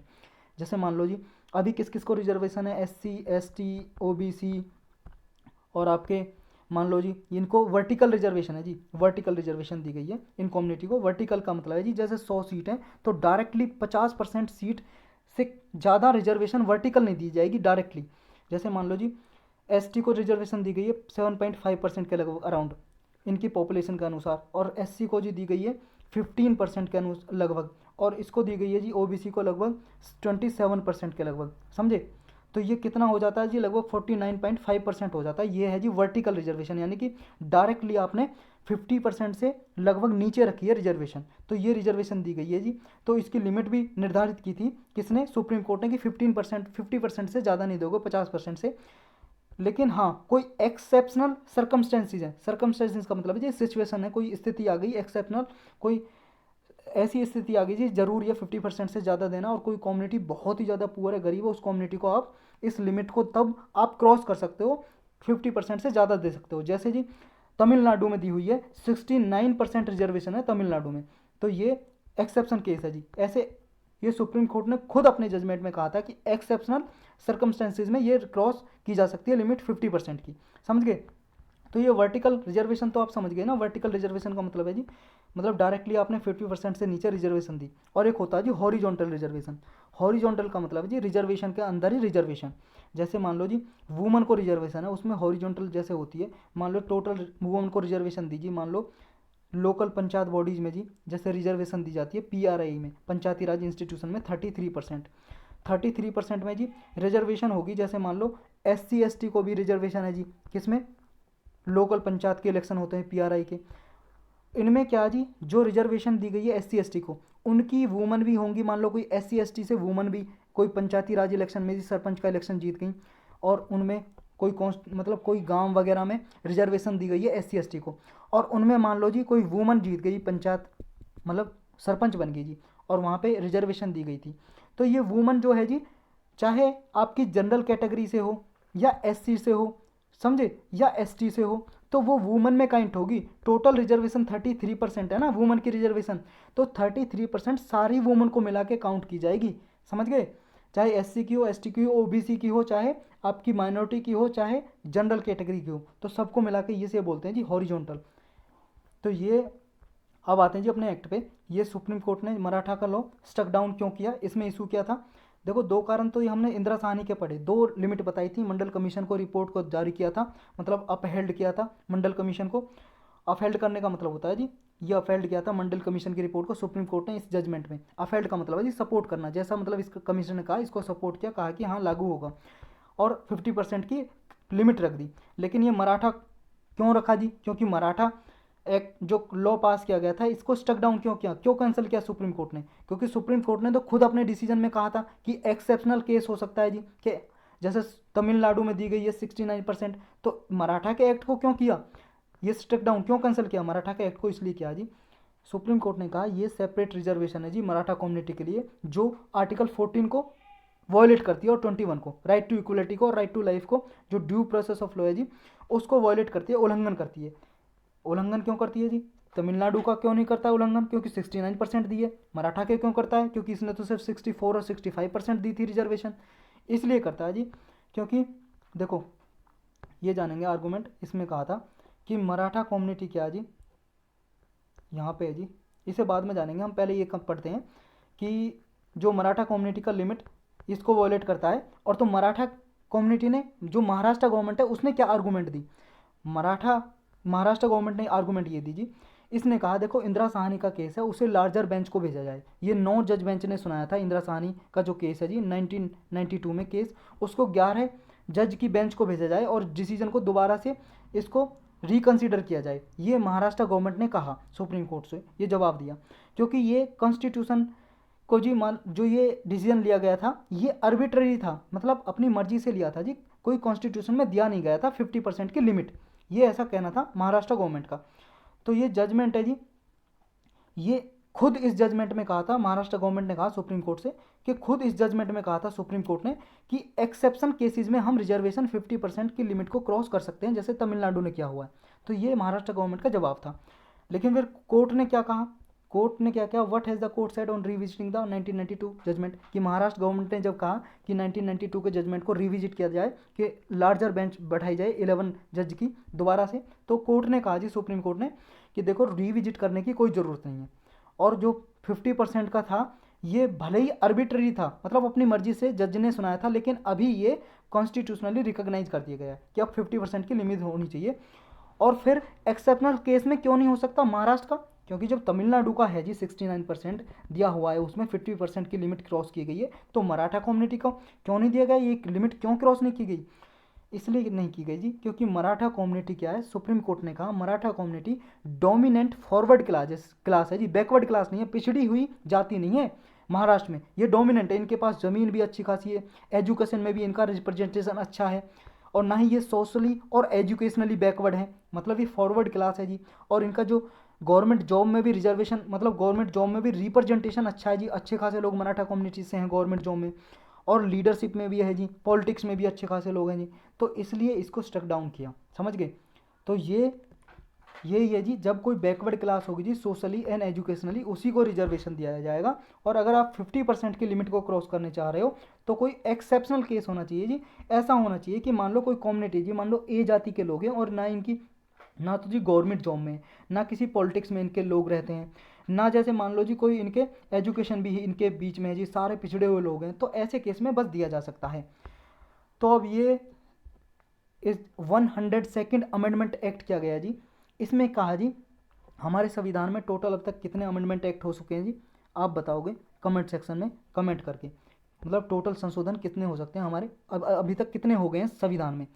जैसे मान लो जी अभी किस किस को रिजर्वेशन है, SC ST OBC और आपके मान लो जी इनको वर्टिकल रिजर्वेशन है जी, वर्टिकल रिजर्वेशन दी गई है इन कम्युनिटी को। वर्टिकल का मतलब है जी जैसे 100 सीट हैं तो डायरेक्टली 50% सीट से ज़्यादा रिजर्वेशन वर्टिकल नहीं दी जाएगी डायरेक्टली। जैसे मान लो जी ST को रिजर्वेशन दी गई है 7.5% के लगभग अराउंड इनकी पॉपुलेशन के अनुसार, और SC को जी दी गई है 15% के लगभग, और इसको दी गई है जी OBC को लगभग 27% के लगभग, समझे। तो ये कितना हो जाता है जी, लगभग 49.5% हो जाता है। ये है जी वर्टिकल रिजर्वेशन, यानी कि डायरेक्टली आपने 50% से लगभग नीचे रखी है रिजर्वेशन, तो ये रिजर्वेशन दी गई है जी। तो इसकी लिमिट भी निर्धारित की थी किसने, सुप्रीम कोर्ट ने, कि 15%, 50% से ज़्यादा नहीं दोगे, 50% से। लेकिन हाँ कोई एक्सेप्शनल सर्कमस्टेंसेज है, सर्कमस्टेंसेज का मतलब है जी सिचुएशन है, कोई स्थिति आ गई एक्सेप्शनल, कोई ऐसी स्थिति आ गई जी जरूर ये 50% से ज़्यादा देना, और कोई कम्युनिटी बहुत ही ज़्यादा पुअर है, गरीब है, उस कम्युनिटी को आप इस लिमिट को तब आप क्रॉस कर सकते हो, 50% से ज़्यादा दे सकते हो। जैसे जी तमिलनाडु में दी हुई है 69% रिजर्वेशन है तमिलनाडु में, तो ये एक्सेप्शन केस है जी। ऐसे ये सुप्रीम कोर्ट ने खुद अपने जजमेंट में कहा था कि एक्सेप्शनल सर्कमस्टेंसेज में ये क्रॉस की जा सकती है लिमिट 50% की, समझ गए। तो ये वर्टिकल रिजर्वेशन तो आप समझ गए ना, वर्टिकल रिजर्वेशन का मतलब है जी, मतलब डायरेक्टली आपने 50% से नीचे रिजर्वेशन दी। और एक होता है जी हॉरिजॉन्टल रिजर्वेशन। हॉरिजॉन्टल का मतलब है जी रिजर्वेशन के अंदर ही रिजर्वेशन। जैसे मान लो जी वुमन को रिजर्वेशन है, उसमें हॉरिजॉन्टल जैसे होती है, मान लो टोटल वुमन को रिजर्वेशन दीजिए, मान लो लोकल पंचायत बॉडीज़ में जी जैसे रिजर्वेशन दी जाती है PRI में, पंचायती राज इंस्टीट्यूशन में 33%, 33% में जी रिजर्वेशन होगी। जैसे मान लो SC ST को भी रिजर्वेशन है जी, किसमें, लोकल पंचायत के इलेक्शन होते हैं PRI के, इनमें क्या जी जो रिजर्वेशन दी गई है SC ST को, उनकी वुमन भी होंगी। मान लो कोई SC ST से वुमन भी कोई पंचायती राज इलेक्शन में जी सरपंच का इलेक्शन जीत गई, और उनमें कोई मतलब कोई गांव वगैरह में रिजर्वेशन दी गई है SC ST को, और उनमें मान लो जी कोई वुमन जीत गई पंचायत, मतलब सरपंच बन गई जी, और वहाँ पे रिजर्वेशन दी गई थी। तो ये वुमन जो है जी चाहे आपकी जनरल कैटेगरी से हो या SC से हो, समझे, या ST से हो, तो वो वुमन में काउंट होगी। टोटल रिजर्वेशन 33% है ना वुमन की रिजर्वेशन, तो 33% सारी वुमन को मिला के काउंट की जाएगी, समझ गए। चाहे SC की हो, ST की हो, OBC की हो, चाहे आपकी माइनॉरिटी की हो, चाहे जनरल कैटेगरी की हो, तो सबको मिला के ये से बोलते हैं जी हॉरिजॉन्टल। तो ये अब आते हैं जी अपने एक्ट पे। ये सुप्रीम कोर्ट ने मराठा का लॉ स्टक डाउन क्यों किया, इसमें इशू क्या था। देखो दो कारण तो ये हमने इंदिरा साहनी के पढ़े, दो लिमिट बताई थी, मंडल कमीशन को रिपोर्ट को जारी किया था, मतलब अपहेल्ड किया था मंडल कमीशन को। अपहेल्ड करने का मतलब होता है जी, ये अपहेल्ड किया था मंडल कमीशन की रिपोर्ट को सुप्रीम कोर्ट ने इस जजमेंट में। अपहेल्ड का मतलब है जी सपोर्ट करना, जैसा मतलब इस कमीशन ने कहा इसको सपोर्ट किया, कहा कि हाँ लागू होगा, और 50% की लिमिट रख दी। लेकिन ये मराठा क्यों रखा जी, क्योंकि मराठा एक जो लॉ पास किया गया था इसको स्टक डाउन क्यों किया, क्यों कैंसिल किया सुप्रीम कोर्ट ने, क्योंकि सुप्रीम कोर्ट ने तो खुद अपने डिसीजन में कहा था कि एक्सेप्शनल केस हो सकता है जी, कि जैसे तमिलनाडु में दी गई है 69%, तो मराठा के एक्ट को क्यों किया, ये स्टक डाउन क्यों कैंसिल किया मराठा के एक्ट को, इसलिए किया जी। सुप्रीम कोर्ट ने कहा ये सेपरेट रिजर्वेशन है जी मराठा कम्युनिटी के लिए, जो आर्टिकल 14 को वॉयलेट करती है, और 21 को, राइट टू इक्वलिटी को और राइट टू लाइफ को, जो ड्यू प्रोसेस ऑफ लॉ है जी, उसको वॉयलेट करती है, उल्लंघन करती है। उल्लंघन क्यों करती है जी, तमिलनाडु का क्यों नहीं करता है उल्लंघन, क्योंकि 69% दी है। मराठा के क्यों करता है, क्योंकि इसने तो सिर्फ 64 और 65% दी थी रिजर्वेशन, इसलिए करता है जी। क्योंकि देखो ये जानेंगे आर्गूमेंट, इसमें कहा था कि मराठा कम्युनिटी क्या है जी, यहाँ पे है जी, इसे बाद में जानेंगे हम, पहले ये कब पढ़ते हैं कि जो मराठा कम्युनिटी का लिमिट इसको वॉयलेट करता है। और तो मराठा कम्युनिटी ने, जो महाराष्ट्र गवर्नमेंट है उसने क्या आर्गूमेंट दी, महाराष्ट्र गवर्नमेंट ने आर्गूमेंट ये दी जी, इसने कहा देखो इंदिरा साहनी का केस है उसे लार्जर बेंच को भेजा जाए। ये 9 जज बेंच ने सुनाया था इंदिरा साहनी का जो केस है जी 1992 में केस, उसको 11 जज की बेंच को भेजा जाए और डिसीजन को दोबारा से इसको रिकंसिडर किया जाए। ये महाराष्ट्र गवर्नमेंट ने कहा सुप्रीम कोर्ट से, ये जवाब दिया, क्योंकि ये कॉन्स्टिट्यूशन को जी जो ये डिसीजन लिया गया था ये आर्बिट्ररी था, मतलब अपनी मर्जी से लिया था जी, कोई कॉन्स्टिट्यूशन में दिया नहीं गया था 50% की लिमिट, ये ऐसा कहना था महाराष्ट्र गवर्नमेंट का। तो ये जजमेंट है जी, ये खुद इस जजमेंट में कहा था, महाराष्ट्र गवर्नमेंट ने कहा सुप्रीम कोर्ट से कि खुद इस जजमेंट में कहा था सुप्रीम कोर्ट ने कि एक्सेप्शन केसेस में हम रिजर्वेशन 50% की लिमिट को क्रॉस कर सकते हैं, जैसे तमिलनाडु ने किया हुआ है। तो ये महाराष्ट्र गवर्नमेंट का जवाब था। लेकिन फिर कोर्ट ने क्या कहा, कोर्ट ने क्या किया, what has the court said on revisiting the 1992 judgement, कि महाराष्ट्र गवर्नमेंट ने जब कहा कि 1992 के जजमेंट को रिविजिट किया जाए, कि लार्जर बेंच बैठाई जाए 11 जज की दोबारा से, तो कोर्ट ने कहा जी, सुप्रीम कोर्ट ने, कि देखो रिविजिट करने की कोई ज़रूरत नहीं है। और जो 50% का था ये भले ही आर्बिट्ररी था, मतलब अपनी मर्जी से जज ने सुनाया था, लेकिन अभी ये कॉन्स्टिट्यूशनली रिकॉग्नाइज कर दिया गया है कि अब 50% की लिमिट होनी चाहिए। और फिर एक्सेप्शनल केस में क्यों नहीं हो सकता महाराष्ट्र का, क्योंकि जब तमिलनाडु का है जी 69% दिया हुआ है, उसमें 50% की लिमिट क्रॉस की गई है, तो मराठा कम्युनिटी को क्यों नहीं दिया गया, ये लिमिट क्यों क्रॉस नहीं की गई? इसलिए नहीं की गई जी क्योंकि मराठा कम्युनिटी क्या है, सुप्रीम कोर्ट ने कहा Maratha community dominant forward class है जी, बैकवर्ड क्लास नहीं है, पिछड़ी हुई जाति नहीं है। महाराष्ट्र में ये डोमिनेंट है, इनके पास ज़मीन भी अच्छी खासी है, एजुकेशन में भी इनका रिप्रेजेंटेशन अच्छा है, और ना ही ये सोशली और एजुकेशनली बैकवर्ड है, मतलब ये फॉरवर्ड क्लास है जी। और इनका जो गवर्नमेंट जॉब में भी रिजर्वेशन, मतलब गवर्नमेंट जॉब में भी रिप्रेजेंटेशन अच्छा है जी, अच्छे खासे लोग मराठा कम्युनिटी से हैं गवर्नमेंट जॉब में, और लीडरशिप में भी है जी, पॉलिटिक्स में भी अच्छे खासे लोग हैं जी। तो इसलिए इसको स्ट्रक डाउन किया, समझ गए? तो यही है जी, जब कोई बैकवर्ड क्लास होगी जी सोशली एंड एजुकेशनली, उसी को रिजर्वेशन दिया जाएगा। और अगर आप 50% की लिमिट को क्रॉस करने चाह रहे हो तो कोई एक्सेप्शनल केस होना चाहिए जी, ऐसा होना चाहिए कि मान लो कोई कम्युनिटी जी, मान लो ए जाति के लोग हैं और ना तो जी गवर्नमेंट जॉब में, ना किसी पॉलिटिक्स में इनके लोग रहते हैं, ना जैसे मान लो जी कोई इनके एजुकेशन भी इनके बीच में है जी, सारे पिछड़े हुए लोग हैं, तो ऐसे केस में बस दिया जा सकता है। तो अब ये इस 102nd अमेंडमेंट एक्ट किया गया जी, इसमें कहा जी हमारे संविधान में टोटल अब तक कितने अमेंडमेंट एक्ट हो चुके हैं जी, आप बताओगे कमेंट सेक्शन में कमेंट करके, मतलब टोटल संशोधन कितने हो सकते हैं हमारे, अभी तक कितने हो गए हैं संविधान में।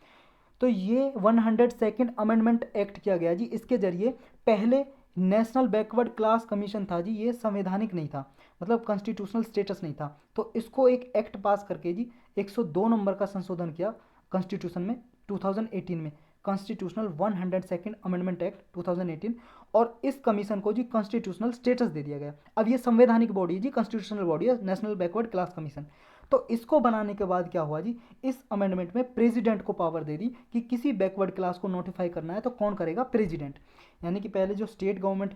तो ये 102nd अमेंडमेंट एक्ट किया गया जी, इसके जरिए पहले नेशनल बैकवर्ड क्लास कमीशन था जी, ये संवैधानिक नहीं था, मतलब कॉन्स्टिट्यूशनल स्टेटस नहीं था, तो इसको एक एक्ट पास करके जी 102 नंबर का संशोधन किया कॉन्स्टिट्यूशन में 2018 में, कॉन्स्टिट्यूशनल 102nd अमेंडमेंट एक्ट 2018, और इस कमीशन को जी कॉन्स्टिट्यूशनल स्टेटस दे दिया गया। अब ये संवैधानिक बॉडी है जी, कॉन्स्टिट्यूशनल बॉडी है नेशनल बैकवर्ड क्लास कमीशन। तो इसको बनाने के बाद क्या हुआ जी, इस अमेंडमेंट में प्रेसिडेंट को पावर दे दी कि किसी बैकवर्ड क्लास को नोटिफाई करना है तो कौन करेगा, प्रेसिडेंट। यानी कि पहले जो स्टेट गवर्नमेंट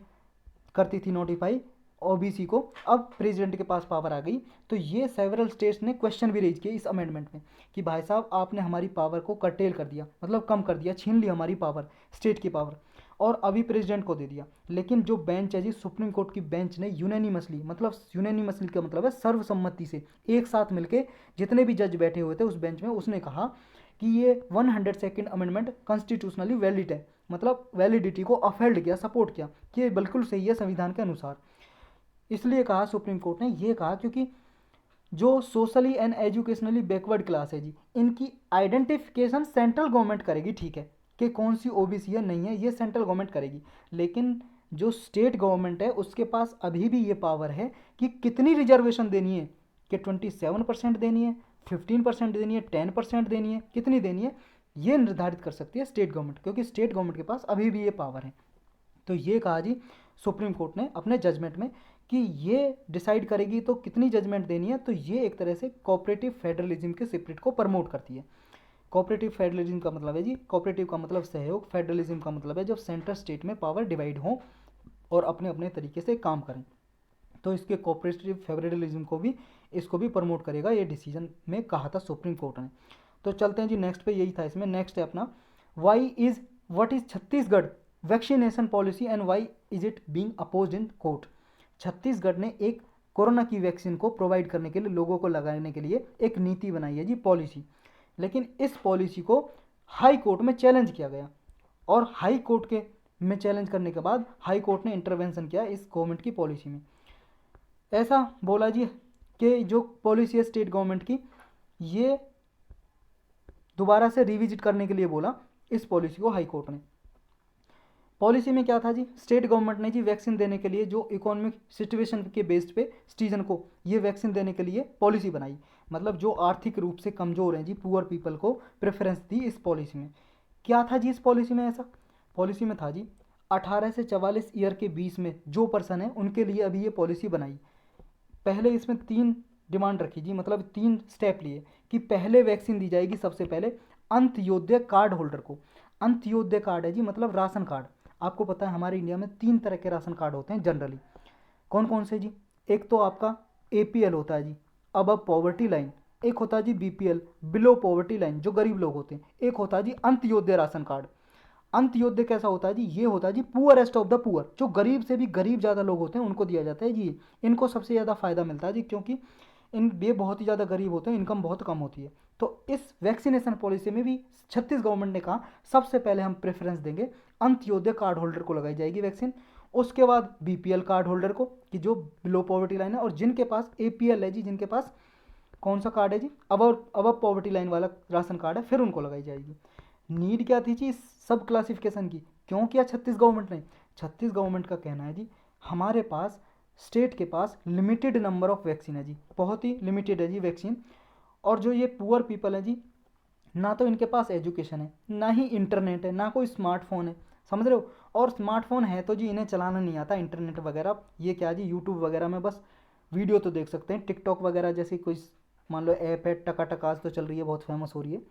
करती थी नोटिफाई ओबीसी को, अब प्रेसिडेंट के पास पावर आ गई। तो ये सेवरल स्टेट्स ने क्वेश्चन भी रेज किए इस अमेंडमेंट में कि भाई साहब आपने हमारी पावर को कर्टेल कर दिया, मतलब कम कर दिया, छीन ली हमारी पावर, स्टेट की पावर, और अभी प्रेसिडेंट को दे दिया। लेकिन जो बेंच है जी सुप्रीम कोर्ट की बेंच ने यूनानिमसली, मतलब यूनानिमसली का मतलब है सर्वसम्मति से, एक साथ मिलके जितने भी जज बैठे हुए थे उस बेंच में, उसने कहा कि ये 102nd अमेंडमेंट कॉन्स्टिट्यूशनली वैलिड है, मतलब वैलिडिटी को अफेल्ड किया, सपोर्ट किया कि ये बिल्कुल सही है संविधान के अनुसार। इसलिए कहा सुप्रीम कोर्ट ने, ये कहा क्योंकि जो socially and educationally backward class है जी, इनकी आइडेंटिफिकेशन सेंट्रल गवर्नमेंट करेगी, ठीक है, कि कौन सी ओबीसी है नहीं है ये सेंट्रल गवर्नमेंट करेगी, लेकिन जो स्टेट गवर्नमेंट है उसके पास अभी भी ये पावर है कि कितनी रिजर्वेशन देनी है, कि 27% देनी है, 15% देनी है, 10% देनी है, कितनी देनी है, ये निर्धारित कर सकती है स्टेट गवर्नमेंट, क्योंकि स्टेट गवर्नमेंट के पास अभी भी ये पावर है। तो ये कहा जी सुप्रीम कोर्ट ने अपने जजमेंट में कि ये डिसाइड करेगी तो कितनी जजमेंट देनी है, तो ये एक तरह से कोऑपरेटिव फेडरलिज्म के स्पिरिट को प्रमोट करती है। कोऑपरेटिव फेडरलिज्म का मतलब है जी, कोऑपरेटिव का मतलब सहयोग, फेडरलिज्म का मतलब है जब सेंटर स्टेट में पावर डिवाइड हो और अपने अपने तरीके से काम करें, तो इसके कोऑपरेटिव फेडरलिज्म को भी, इसको भी प्रमोट करेगा, ये डिसीजन में कहा था सुप्रीम कोर्ट ने। तो चलते हैं जी नेक्स्ट पे, यही था इसमें। नेक्स्ट है अपना what is Chhattisgarh vaccination policy and why is it being opposed in court. Chhattisgarh ने एक कोरोना की वैक्सीन को प्रोवाइड करने के लिए, लोगों को लगाने के लिए एक नीति बनाई है जी, पॉलिसी, लेकिन इस पॉलिसी को हाई कोर्ट में चैलेंज किया गया, और हाई कोर्ट के में चैलेंज करने के बाद हाई कोर्ट ने इंटरवेंशन किया इस गवर्नमेंट की पॉलिसी में। ऐसा बोला जी कि जो पॉलिसी है स्टेट गवर्नमेंट की, ये दोबारा से रिविजिट करने के लिए बोला इस पॉलिसी को हाई कोर्ट ने। पॉलिसी में क्या था जी, स्टेट गवर्नमेंट ने जी वैक्सीन देने के लिए जो इकोनॉमिक सिचुएशन के बेस्ड पे सिटीजन को ये वैक्सीन देने के लिए पॉलिसी बनाई, मतलब जो आर्थिक रूप से कमज़ोर हैं जी, पुअर पीपल को प्रेफरेंस दी इस पॉलिसी में। क्या था जी इस पॉलिसी में, ऐसा पॉलिसी में था जी 18 से 44 ईयर के बीच में जो पर्सन है उनके लिए अभी ये पॉलिसी बनाई। पहले इसमें 3 डिमांड रखी जी, मतलब 3 स्टेप लिए कि पहले वैक्सीन दी जाएगी सबसे पहले अंत्योदय कार्ड होल्डर को। अंत्योदय कार्ड है जी मतलब राशन कार्ड। आपको पता है हमारे इंडिया में 3 तरह के राशन कार्ड होते हैं जनरली। कौन कौन से जी? एक तो आपका APL होता है जी, अबव पॉवर्टी लाइन। एक होता है जी BPL, बिलो पॉवर्टी लाइन, जो गरीब लोग होते हैं। एक होता है जी अंत्योदय राशन कार्ड। अंत्योदय कैसा होता है जी? ये होता है जी पुअरेस्ट ऑफ द पुअर, जो गरीब से भी गरीब ज़्यादा लोग होते हैं उनको दिया जाता है जी। इनको सबसे ज़्यादा फायदा मिलता है जी, क्योंकि ये बहुत ही ज़्यादा गरीब होते हैं, इनकम बहुत कम होती है। तो इस वैक्सीनेशन पॉलिसी में भी छत्तीस गवर्नमेंट ने कहा सबसे पहले हम प्रेफरेंस देंगे अंत्योदय कार्ड होल्डर को लगाई जाएगी वैक्सीन। उसके बाद BPL कार्ड होल्डर को, कि जो बिलो पॉवर्टी लाइन है, और जिनके पास APL है जी, जिनके पास कौन सा कार्ड है जी, अब पॉवर्टी लाइन वाला राशन कार्ड है, फिर उनको लगाई जाएगी। नीड क्या थी जी सब क्लासिफिकेशन की? क्यों किया छत्तीस गवर्नमेंट ने? छत्तीस गवर्नमेंट का कहना है जी हमारे पास स्टेट के पास लिमिटेड नंबर ऑफ वैक्सीन है जी, बहुत ही लिमिटेड है जी वैक्सीन। और जो ये पुअर पीपल है जी, ना तो इनके पास एजुकेशन है, ना ही इंटरनेट है, ना कोई स्मार्टफोन है, समझ रहे हो? और स्मार्टफोन है तो जी इन्हें चलाना नहीं आता, इंटरनेट वगैरह ये क्या जी, यूट्यूब वगैरह में बस वीडियो तो देख सकते हैं। टिकटॉक वगैरह जैसी कोई मान लो ऐप है, टका आज तो चल रही है, बहुत फेमस हो रही है,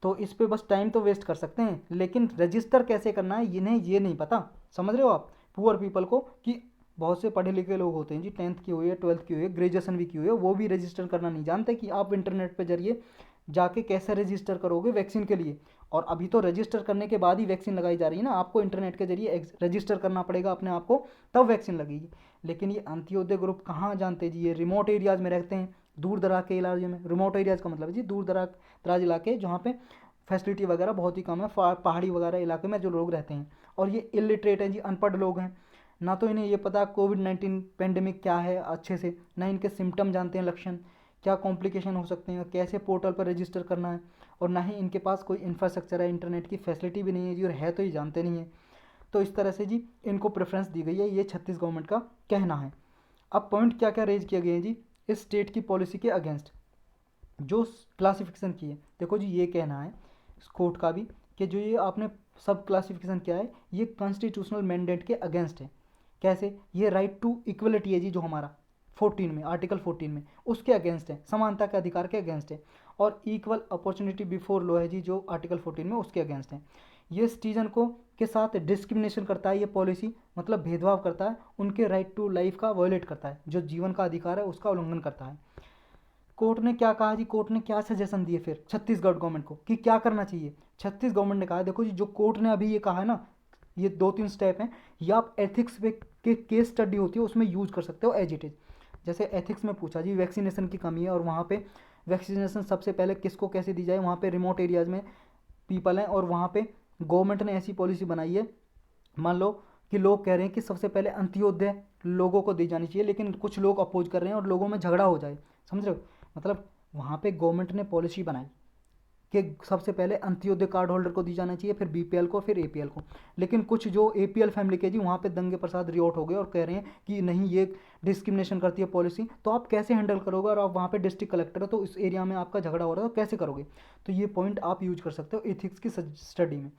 तो इस पे बस टाइम तो वेस्ट कर सकते हैं, लेकिन रजिस्टर कैसे करना है इन्हें ये नहीं पता। समझ रहे हो आप? पुअर पीपल को, कि बहुत से पढ़े लिखे लोग होते हैं जी, 10th की हुई है, 12th की हुई है, ग्रेजुएशन भी की हुई है, वो भी रजिस्टर करना नहीं जानते कि आप इंटरनेट पे जरिए जाके कैसे रजिस्टर करोगे वैक्सीन के लिए। और अभी तो रजिस्टर करने के बाद ही वैक्सीन लगाई जा रही है ना, आपको इंटरनेट के जरिए रजिस्टर करना पड़ेगा अपने आप को, तब वैक्सीन लगेगी। लेकिन ये अंत्योदय ग्रुप कहाँ जानते जी, ये रिमोट एरियाज़ में रहते हैं, दूर दराज के इलाके में। रिमोट एरियाज़ का मतलब है जी दूर दराज इलाके, जहाँ पे फैसिलिटी वगैरह बहुत ही कम है, पहाड़ी वगैरह इलाके में जो लोग रहते हैं। और ये इलिटरेट हैं जी, अनपढ़ लोग हैं, ना तो इन्हें ये पता कोविड-19 पेंडेमिक क्या है अच्छे से, ना इनके सिम्टम जानते हैं, लक्षण क्या कॉम्प्लिकेशन हो सकते हैं, कैसे पोर्टल पर रजिस्टर करना है, और ना ही इनके पास कोई इंफ्रास्ट्रक्चर है, इंटरनेट की फैसिलिटी भी नहीं है जी, और है तो ये जानते नहीं है। तो इस तरह से जी इनको प्रेफरेंस दी गई है, ये छत्तीस गवर्नमेंट का कहना है। अब पॉइंट क्या क्या रेज किए गए हैं जी इस स्टेट की पॉलिसी के अगेंस्ट, जो क्लासिफिकेशन की है। देखो जी ये कहना है इस कोर्ट का भी कि जो ये आपने सब क्लासिफिकेशन किया है ये कॉन्स्टिट्यूशनल मैंडेट के अगेंस्ट है। कैसे? ये राइट टू इक्वलिटी है जी, जो हमारा 14 में, आर्टिकल 14 में, उसके अगेंस्ट है, समानता के अधिकार के अगेंस्ट है। और इक्वल अपॉर्चुनिटी बिफोर लॉ है जी, जो आर्टिकल 14 में, उसके अगेंस्ट है। ये सिटीजन को के साथ डिस्क्रिमिनेशन करता है ये पॉलिसी, मतलब भेदभाव करता है, उनके राइट टू लाइफ का वायलेट करता है, जो जीवन का अधिकार है उसका उल्लंघन करता है। कोर्ट ने क्या कहा जी, कोर्ट ने क्या सजेशन दिए फिर छत्तीसगढ़ गवर्नमेंट को कि क्या करना चाहिए? छत्तीस गवर्नमेंट ने कहा, देखो जी जो कोर्ट ने अभी ये कहा है ना, ये 2-3 स्टेप हैं, ये आप एथिक्स पे के केस स्टडी होती है उसमें यूज कर सकते हो एज इट इज़। जैसे एथिक्स में पूछा जी वैक्सीनेशन की कमी है, और वहाँ पे वैक्सीनेशन सबसे पहले किसको कैसे दी जाए, वहाँ पे रिमोट एरियाज़ में पीपल हैं, और वहाँ पे गवर्नमेंट ने ऐसी पॉलिसी बनाई है, मान लो कि लोग कह रहे हैं कि सबसे पहले अंत्योदय लोगों को दी जानी चाहिए, लेकिन कुछ लोग अपोज कर रहे हैं और लोगों में झगड़ा हो जाए, समझ रहे हो? मतलब वहाँ पे गवर्नमेंट ने पॉलिसी बनाई कि सबसे पहले अंत्योदय कार्ड होल्डर को दी जाना चाहिए, फिर BPL को, फिर APL को। लेकिन कुछ जो APL फैमिली के जी वहाँ पे दंगे प्रसाद रियोट हो गए और कह रहे हैं कि नहीं ये डिस्क्रिमिनेशन करती है पॉलिसी, तो आप कैसे हैंडल करोगे? और आप वहाँ पे डिस्ट्रिक्ट कलेक्टर हो, तो इस एरिया में आपका झगड़ा हो रहा है, तो कैसे करोगे? तो ये पॉइंट आप यूज कर सकते हो एथिक्स की स्टडी में।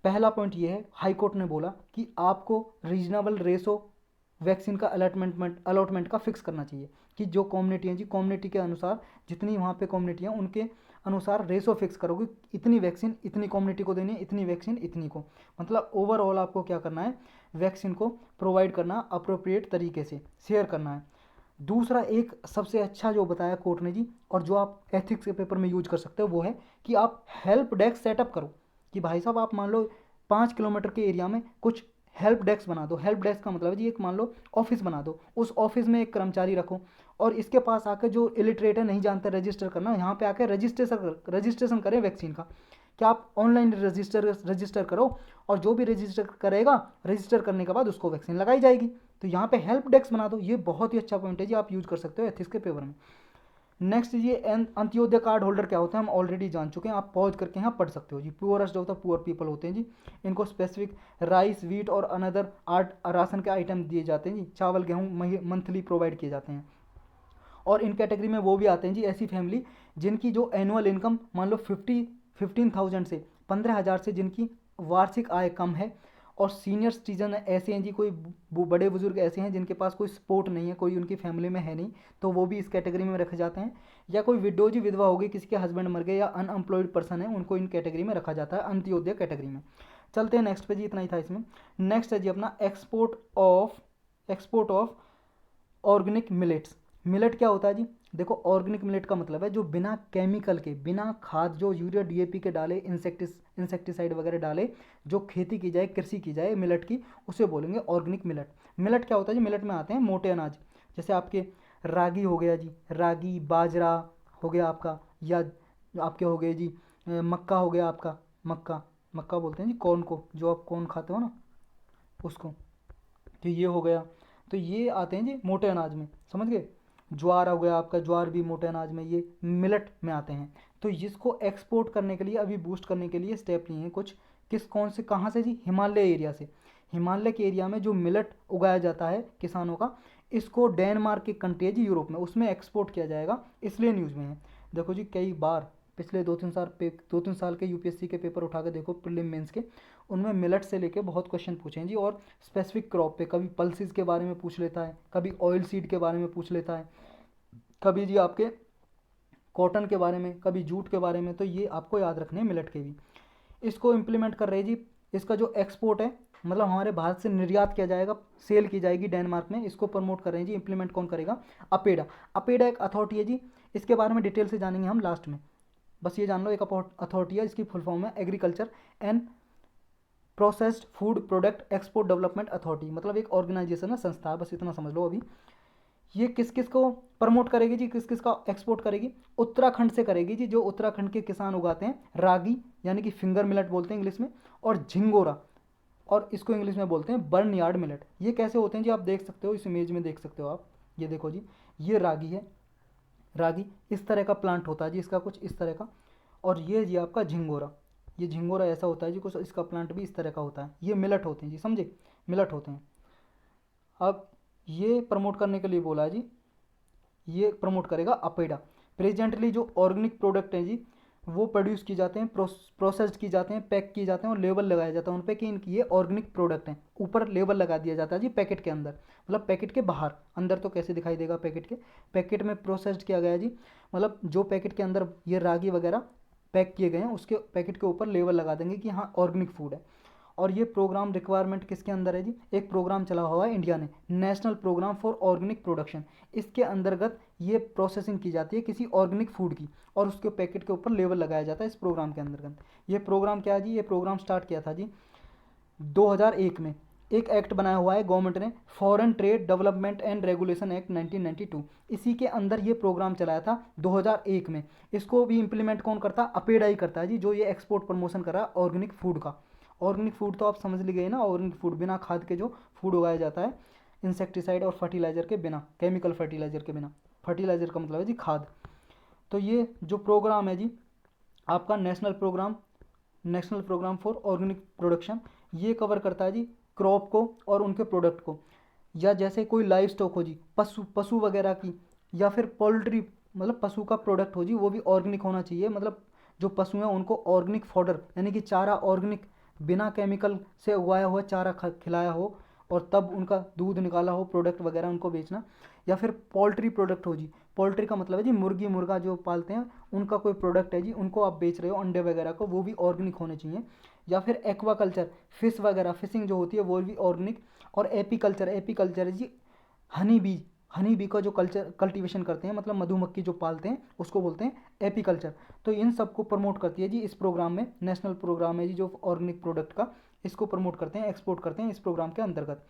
पहला पॉइंट ये है, हाई कोर्ट ने बोला कि आपको रीजनेबल रेशो वैक्सीन का अलॉटमेंट का फिक्स करना चाहिए, कि जो कम्युनिटी है जी, कम्युनिटी के अनुसार जितनी वहाँ पे कम्युनिटी है उनके अनुसार रेशो फिक्स करोगे, इतनी वैक्सीन इतनी कम्युनिटी को देनी है, इतनी वैक्सीन इतनी को। मतलब ओवरऑल आपको क्या करना है, वैक्सीन को प्रोवाइड करना अप्रोप्रिएट तरीके से शेयर करना है। दूसरा एक सबसे अच्छा जो बताया कोर्ट ने जी, और जो आप एथिक्स के पेपर में यूज कर सकते हो, वो है कि आप हेल्प डेस्क सेटअप करो। कि भाई साहब आप मान लो 5 किलोमीटर के एरिया में कुछ हेल्प डेस्क बना दो। हेल्प डेस्क का मतलब है जी एक मान लो ऑफिस बना दो, उस ऑफिस में एक कर्मचारी रखो, और इसके पास आकर जो इलिटरेट है, नहीं जानते रजिस्टर करना, यहाँ पे आकर रजिस्ट्रेशन करें वैक्सीन का। क्या आप ऑनलाइन रजिस्टर करो, और जो भी रजिस्टर करेगा, रजिस्टर करने के बाद उसको वैक्सीन लगाई जाएगी। तो यहाँ पे हेल्प डेस्क बना दो, ये बहुत ही अच्छा पॉइंट है जी, आप यूज कर सकते हो एथिक्स के पेपर में। नेक्स्ट ये अंत्योदय कार्ड होल्डर क्या होता है हम ऑलरेडी जान चुके हैं, आप पॉज करके यहाँ पढ़ सकते हो जी। Poorest of the poor people होते हैं जी, इनको स्पेसिफिक राइस, वीट और अनदर राशन के आइटम दिए जाते हैं जी, चावल गेहूँ मंथली प्रोवाइड किए जाते हैं। और इन कैटेगरी में वो भी आते हैं जी ऐसी फैमिली जिनकी जो एनुअल इनकम मान लो 15,000 से 15,000 से जिनकी वार्षिक आय कम है, और सीनियर सिटीजन ऐसे हैं जी, कोई बड़े बुजुर्ग ऐसे हैं जिनके पास कोई सपोर्ट नहीं है, कोई उनकी फैमिली में है नहीं, तो वो भी इस कैटेगरी में रखे जाते हैं। या कोई विडो जी, विधवा हो गई, किसी के हस्बैंड मर गए, या अनएम्प्लॉयड पर्सन है, उनको इन कैटेगरी में रखा जाता है, अंत्योदय कैटेगरी में। चलते हैं नेक्स्ट पे जी, इतना ही था इसमें। नेक्स्ट है जी अपना export of organic millets. Millet क्या होता है जी? देखो, ऑर्गेनिक मिलेट का मतलब है जो बिना केमिकल के, बिना खाद, जो यूरिया डीएपी के डाले, इंसेक्टिसाइड वगैरह डाले, जो खेती की जाए, कृषि की जाए मिलेट की, उसे बोलेंगे ऑर्गेनिक मिलेट। मिलेट क्या होता है जी? मिलेट में आते हैं मोटे अनाज, जैसे आपके रागी हो गया जी, रागी, बाजरा हो गया आपका, या आपके हो गए जी मक्का हो गया आपका, मक्का, मक्का बोलते हैं जी कॉर्न को, जो आप कॉर्न खाते हो ना उसको, तो ये हो गया। तो ये आते हैं जी मोटे अनाज में, समझ गए। ज्वार हो गया आपका, ज्वार भी मोटे अनाज में, ये मिलेट में आते हैं। तो इसको एक्सपोर्ट करने के लिए, अभी बूस्ट करने के लिए स्टेप लिए हैं कुछ। कौन से, कहाँ से जी? हिमालय एरिया से। हिमालय के एरिया में जो मिलेट उगाया जाता है किसानों का, इसको डेनमार्क की कंट्री है जी यूरोप में, उसमें एक्सपोर्ट किया जाएगा, इसलिए न्यूज़ में है। देखो जी, कई बार पिछले 2-3 साल के यूपीएससी के पेपर उठा के देखो, प्रीलिम मेंस के, उनमें मिलेट से लेके बहुत क्वेश्चन पूछे हैं जी। और स्पेसिफिक क्रॉप पे कभी पल्सेस के बारे में पूछ लेता है, कभी ऑयल सीड के बारे में पूछ लेता है, कभी जी आपके कॉटन के बारे में, कभी जूट के बारे में। तो ये आपको याद रखने हैं मिलेट के भी। इसको इम्प्लीमेंट कर रहे हैं जी। इसका जो एक्सपोर्ट है, मतलब हमारे भारत से निर्यात किया जाएगा, सेल की जाएगी डेनमार्क में, इसको प्रमोट कर रहे हैं जी। इम्प्लीमेंट कौन करेगा? अपेडा। अपेडा एक अथॉरिटी है जी, इसके बारे में डिटेल से जानेंगे हम लास्ट में, बस ये जान लो, एक अथॉरिटी है, इसकी फुल फॉर्म है agriculture and processed food product export development authority, मतलब एक ऑर्गेनाइजेशन है, संस्था है, बस इतना समझ लो अभी। ये किस किस को प्रमोट करेगी जी, किस किस का एक्सपोर्ट करेगी? उत्तराखंड से करेगी जी, जो उत्तराखंड के किसान उगाते हैं रागी, यानी कि फिंगर मिलेट बोलते हैं इंग्लिश में, और झिंगोरा, और इसको इंग्लिश में बोलते हैं बर्न यार्ड मिलेट। ये कैसे होते हैं जी? आप देख सकते हो, इस इमेज में देख सकते हो आप, ये देखो जी, ये रागी है, रागी इस तरह का प्लांट होता है जी, इसका कुछ इस तरह का। और ये जी आपका झिंगोरा, ये झिंगोरा ऐसा होता है जी कुछ, इसका प्लांट भी इस तरह का होता है। ये मिलट होते हैं जी, समझे, मिलट होते हैं। अब ये प्रमोट करने के लिए बोला है जी, ये प्रमोट करेगा अपेडा। प्रेजेंटली जो ऑर्गेनिक प्रोडक्ट हैं जी, वो प्रोड्यूस की जाते हैं, प्रोसेस्ड की जाते हैं, पैक किए जाते हैं, और लेबल लगाया जाता है उन पे कि इनकी ये ऑर्गेनिक प्रोडक्ट हैं। ऊपर लेबल लगा दिया जाता है जी पैकेट के अंदर, मतलब पैकेट के बाहर, अंदर तो कैसे दिखाई देगा पैकेट के, पैकेट में प्रोसेस्ड किया गया है जी, मतलब जो पैकेट के अंदर ये रागी वगैरह पैक किए गए हैं, उसके पैकेट के ऊपर लेबल लगा देंगे कि हाँ ऑर्गेनिक फूड है। और ये प्रोग्राम रिक्वायरमेंट किसके अंदर है जी? एक प्रोग्राम चला हुआ है इंडिया ने, national programme for organic production. इसके अंतर्गत ये प्रोसेसिंग की जाती है किसी ऑर्गेनिक फूड की, और उसके पैकेट के ऊपर लेबल लगाया जाता है इस प्रोग्राम के अंतर्गत। ये प्रोग्राम क्या है जी? ये प्रोग्राम स्टार्ट किया था जी 2001 में। एक एक्ट बनाया हुआ है गवर्नमेंट ने, foreign trade development and regulation act 1992, इसी के अंदर ये प्रोग्राम चलाया था 2001 में। इसको भी इम्प्लीमेंट कौन करता है? अपेडा ही करता है जी, जो ये एक्सपोर्ट प्रमोशन कर रहा है ऑर्गेनिक फूड का। ऑर्गेनिक फूड तो आप समझ ली गए ना, ऑर्गेनिक फूड बिना खाद के जो फूड उगाया जाता है, इंसेक्टिसाइड और फर्टिलाइजर के बिना, केमिकल फर्टिलाइजर के बिना। फर्टिलाइजर का मतलब है जी खाद। तो ये जो प्रोग्राम है जी आपका national programme for organic production, ये कवर करता है जी क्रॉप को और उनके प्रोडक्ट को, या जैसे कोई लाइव स्टॉक हो जी, पशु वगैरह की, या फिर पोल्ट्री, मतलब पशु का प्रोडक्ट हो जी, वो भी ऑर्गेनिक होना चाहिए। मतलब जो पशु हैं उनको ऑर्गेनिक फॉडर, यानी कि चारा ऑर्गेनिक, बिना केमिकल से उगाया हुआ चारा खिलाया हो, और तब उनका दूध निकाला हो, प्रोडक्ट वगैरह उनको बेचना। या फिर पोल्ट्री प्रोडक्ट हो जी, पोल्ट्री का मतलब है जी मुर्गी मुर्गा जो पालते हैं, उनका कोई प्रोडक्ट है जी, उनको आप बेच रहे हो अंडे वगैरह को, वो भी ऑर्गेनिक होने चाहिए। या फिर एक्वाकल्चर, फिश वगैरह, फिशिंग जो होती है वो भी ऑर्गेनिक। और एपीकल्चर है जी हनी बी का जो कल्टीवेशन करते हैं, मतलब मधुमक्खी जो पालते हैं, उसको बोलते हैं एपीकल्चर। तो इन सबको प्रमोट करती है जी इस प्रोग्राम में, नेशनल प्रोग्राम है जी जो ऑर्गेनिक प्रोडक्ट का, इसको प्रमोट करते हैं, एक्सपोर्ट करते हैं इस प्रोग्राम के अंतर्गत।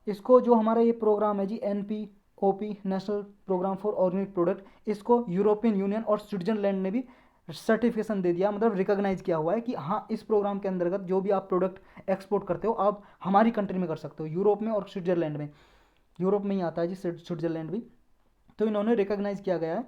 इसको जो हमारा ये प्रोग्राम है जी NPOP, national programme for organic product, इसको यूरोपियन यूनियन और स्विट्जरलैंड ने भी सर्टिफिकेशन दे दिया, मतलब रिकॉग्नाइज किया हुआ है कि हाँ इस प्रोग्राम के अंतर्गत जो भी आप प्रोडक्ट एक्सपोर्ट करते हो, आप हमारी कंट्री में कर सकते हो, यूरोप में और स्विट्जरलैंड में। यूरोप में ही आता है जी स्विट्जरलैंड भी। तो इन्होंने रिकॉग्नाइज किया गया है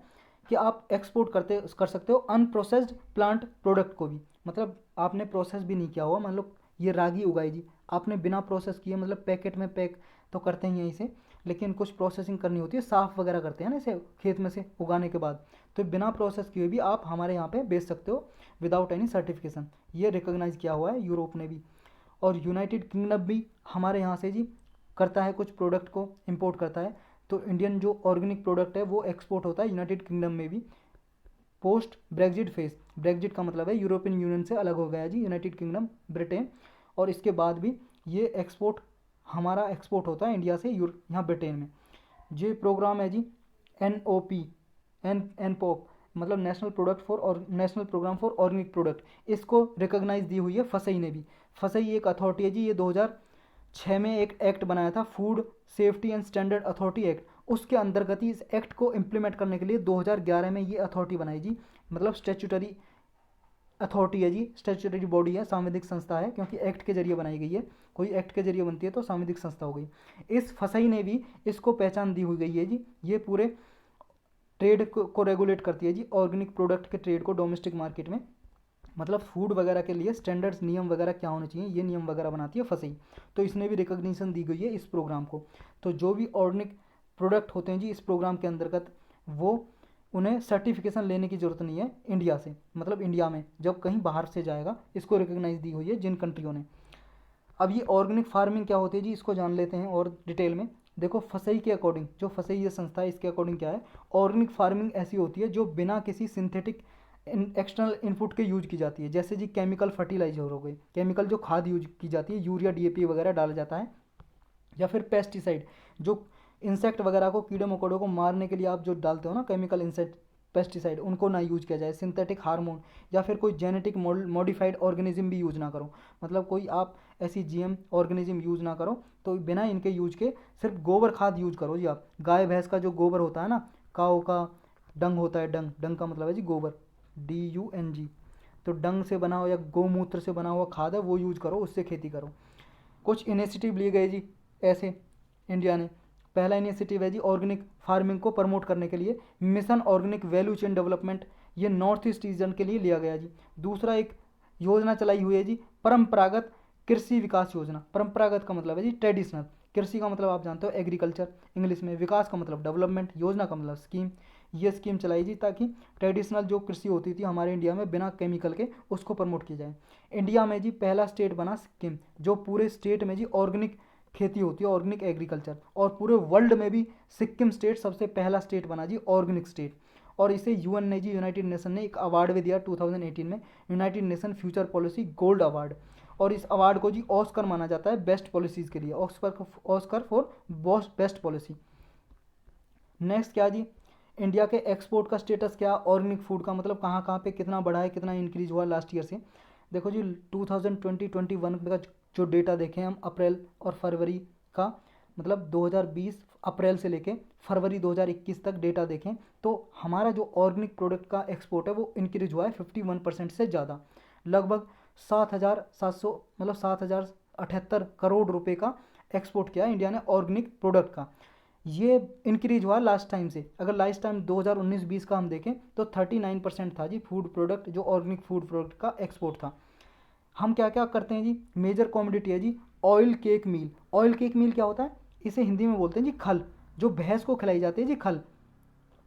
कि आप एक्सपोर्ट कर सकते हो अनप्रोसेस्ड प्लांट प्रोडक्ट को भी, मतलब आपने प्रोसेस भी नहीं किया हुआ, मान लो ये रागी उगाई जी, आपने बिना प्रोसेस किए, मतलब पैकेट में पैक तो करते ही हैं इसे, लेकिन कुछ प्रोसेसिंग करनी होती है, साफ़ वगैरह करते हैं ना इसे खेत में से उगाने के बाद, तो बिना प्रोसेस किए भी आप हमारे यहाँ पे बेच सकते हो विदाउट एनी सर्टिफिकेशन। ये रिकॉग्नाइज किया हुआ है यूरोप ने भी। और यूनाइटेड किंगडम भी हमारे यहाँ से जी करता है, कुछ प्रोडक्ट को इंपोर्ट करता है। तो इंडियन जो ऑर्गेनिक प्रोडक्ट है वो एक्सपोर्ट होता है यूनाइटेड किंगडम में भी। पोस्ट ब्रेग्जिट फेज, ब्रेग्जिट का मतलब है यूरोपियन यूनियन से अलग हो गया जी यूनाइटेड किंगडम, ब्रिटेन, और इसके बाद भी ये एक्सपोर्ट, हमारा एक्सपोर्ट होता है इंडिया से यहाँ ब्रिटेन में। ये प्रोग्राम है जी NOP, NPOP, मतलब नेशनल प्रोडक्ट फॉर और national programme for organic product, इसको रिकॉग्नाइज दी हुई है फसई ने भी। फसई एक अथॉरिटी है जी, ये 2006 में एक एक्ट बनाया था, food safety and standard authority act, उसके अंतर्गत ही इस एक्ट को इम्प्लीमेंट करने के लिए 2011 में ये अथॉरिटी बनाई जी। मतलब स्टैट्यूटरी अथॉरिटी है जी, स्टैट्यूटरी बॉडी है, सांविधिक संस्था है, क्योंकि एक्ट के जरिए बनाई गई है। कोई एक्ट के जरिए बनती है तो सांविधिक संस्था हो गई। इस फसई ने भी इसको पहचान दी हुई गई है जी। ये पूरे ट्रेड को रेगुलेट करती है जी, ऑर्गेनिक प्रोडक्ट के ट्रेड को डोमेस्टिक मार्केट में, मतलब फूड वगैरह के लिए स्टैंडर्ड्स, नियम वगैरह क्या होने चाहिए, ये नियम वगैरह बनाती है फसई। तो इसने भी रिकॉग्निशन दी गई है इस प्रोग्राम को। तो जो भी ऑर्गेनिक प्रोडक्ट होते हैं जी इस प्रोग्राम के अंतर्गत, वो उन्हें सर्टिफिकेशन लेने की ज़रूरत नहीं है इंडिया से, मतलब इंडिया में जब कहीं बाहर से जाएगा, इसको रिकॉग्नाइज दी हुई है जिन कंट्रियों ने। अब ये ऑर्गेनिक फार्मिंग क्या होती है जी, इसको जान लेते हैं और डिटेल में। देखो फसई के अकॉर्डिंग, जो फसई ये संस्था है इसके अकॉर्डिंग क्या है, ऑर्गेनिक फार्मिंग ऐसी होती है जो बिना किसी सिंथेटिक एक्सटर्नल इनपुट के यूज की जाती है। जैसे जी केमिकल फर्टिलाइजर हो गए, केमिकल जो खाद यूज की जाती है, यूरिया DAP वगैरह डाला जाता है, या फिर पेस्टिसाइड, जो इंसेक्ट वगैरह को, कीड़े मकोड़ों को मारने के लिए आप जो डालते हो ना केमिकल इंसेक्ट पेस्टिसाइड, उनको ना यूज किया जाए। सिंथेटिक हार्मोन या फिर कोई जेनेटिक मॉडिफाइड ऑर्गेनिज्म भी यूज ना करो, मतलब कोई आप ऐसी GM ऑर्गेनिज्म यूज ना करो। तो बिना इनके यूज के सिर्फ गोबर खाद यूज करो जी आप। गाय भैंस का जो गोबर होता है ना, काऊ का डंग होता है, डंग, डंग का मतलब है जी गोबर, DUNG। तो डंग से बना हुआ या गौमूत्र से बना हुआ खाद है वो यूज करो, उससे खेती करो। कुछ इनिशिएटिव लिए गए जी ऐसे इंडिया ने। पहला इनिशिएटिव है जी ऑर्गेनिक फार्मिंग को प्रमोट करने के लिए mission organic value chain development, ये नॉर्थ ईस्ट रीजन के लिए लिया गया जी। दूसरा एक योजना चलाई हुई है जी परंपरागत कृषि विकास योजना। परंपरागत का मतलब है जी ट्रेडिशनल, कृषि का मतलब आप जानते हो एग्रीकल्चर इंग्लिश में, विकास का मतलब डेवलपमेंट, योजना का मतलब स्कीम। ये स्कीम चलाई जी ताकि ट्रेडिशनल जो कृषि होती थी हमारे इंडिया में बिना केमिकल के, उसको प्रमोट किया जाए। इंडिया में जी पहला स्टेट बना सिक्किम, जो पूरे स्टेट में जी ऑर्गेनिक खेती होती है, ऑर्गेनिक एग्रीकल्चर, और पूरे वर्ल्ड में भी सिक्किम स्टेट सबसे पहला स्टेट बना जी ऑर्गेनिक स्टेट। और इसे UN ने जी, यूनाइटेड नेशन ने एक अवार्ड भी दिया 2018 में, United nation future policy gold award. और इस अवार्ड को जी ऑस्कर माना जाता है बेस्ट पॉलिसीज़ के लिए, Oscar for best policy. Next क्या जी, इंडिया के एक्सपोर्ट का स्टेटस क्या, ऑर्गेनिक फूड का मतलब कहाँ कहाँ पे कितना बढ़ा है, कितना इंक्रीज हुआ लास्ट ईयर से। देखो जी 2020-21 का जो डेटा देखें हम, अप्रैल और फरवरी का, मतलब 2020 अप्रैल से लेके फरवरी 2021 तक डेटा देखें, तो हमारा जो ऑर्गेनिक प्रोडक्ट का एक्सपोर्ट है वो इंक्रीज हुआ है 51% से ज़्यादा, लगभग 7,700, मतलब 7,078 करोड़ रुपए का एक्सपोर्ट किया है इंडिया ने ऑर्गेनिक प्रोडक्ट का। ये इंक्रीज हुआ लास्ट टाइम से। अगर लास्ट टाइम 2019-20 का हम देखें तो 39% था जी फूड प्रोडक्ट, जो ऑर्गेनिक फूड प्रोडक्ट का एक्सपोर्ट था। हम क्या क्या करते हैं जी, मेजर कॉमोडिटी है जी ऑयल केक मील। ऑयल केक मील क्या होता है, इसे हिंदी में बोलते हैं जी खल, जो भैंस को खिलाई जाती है जी खल।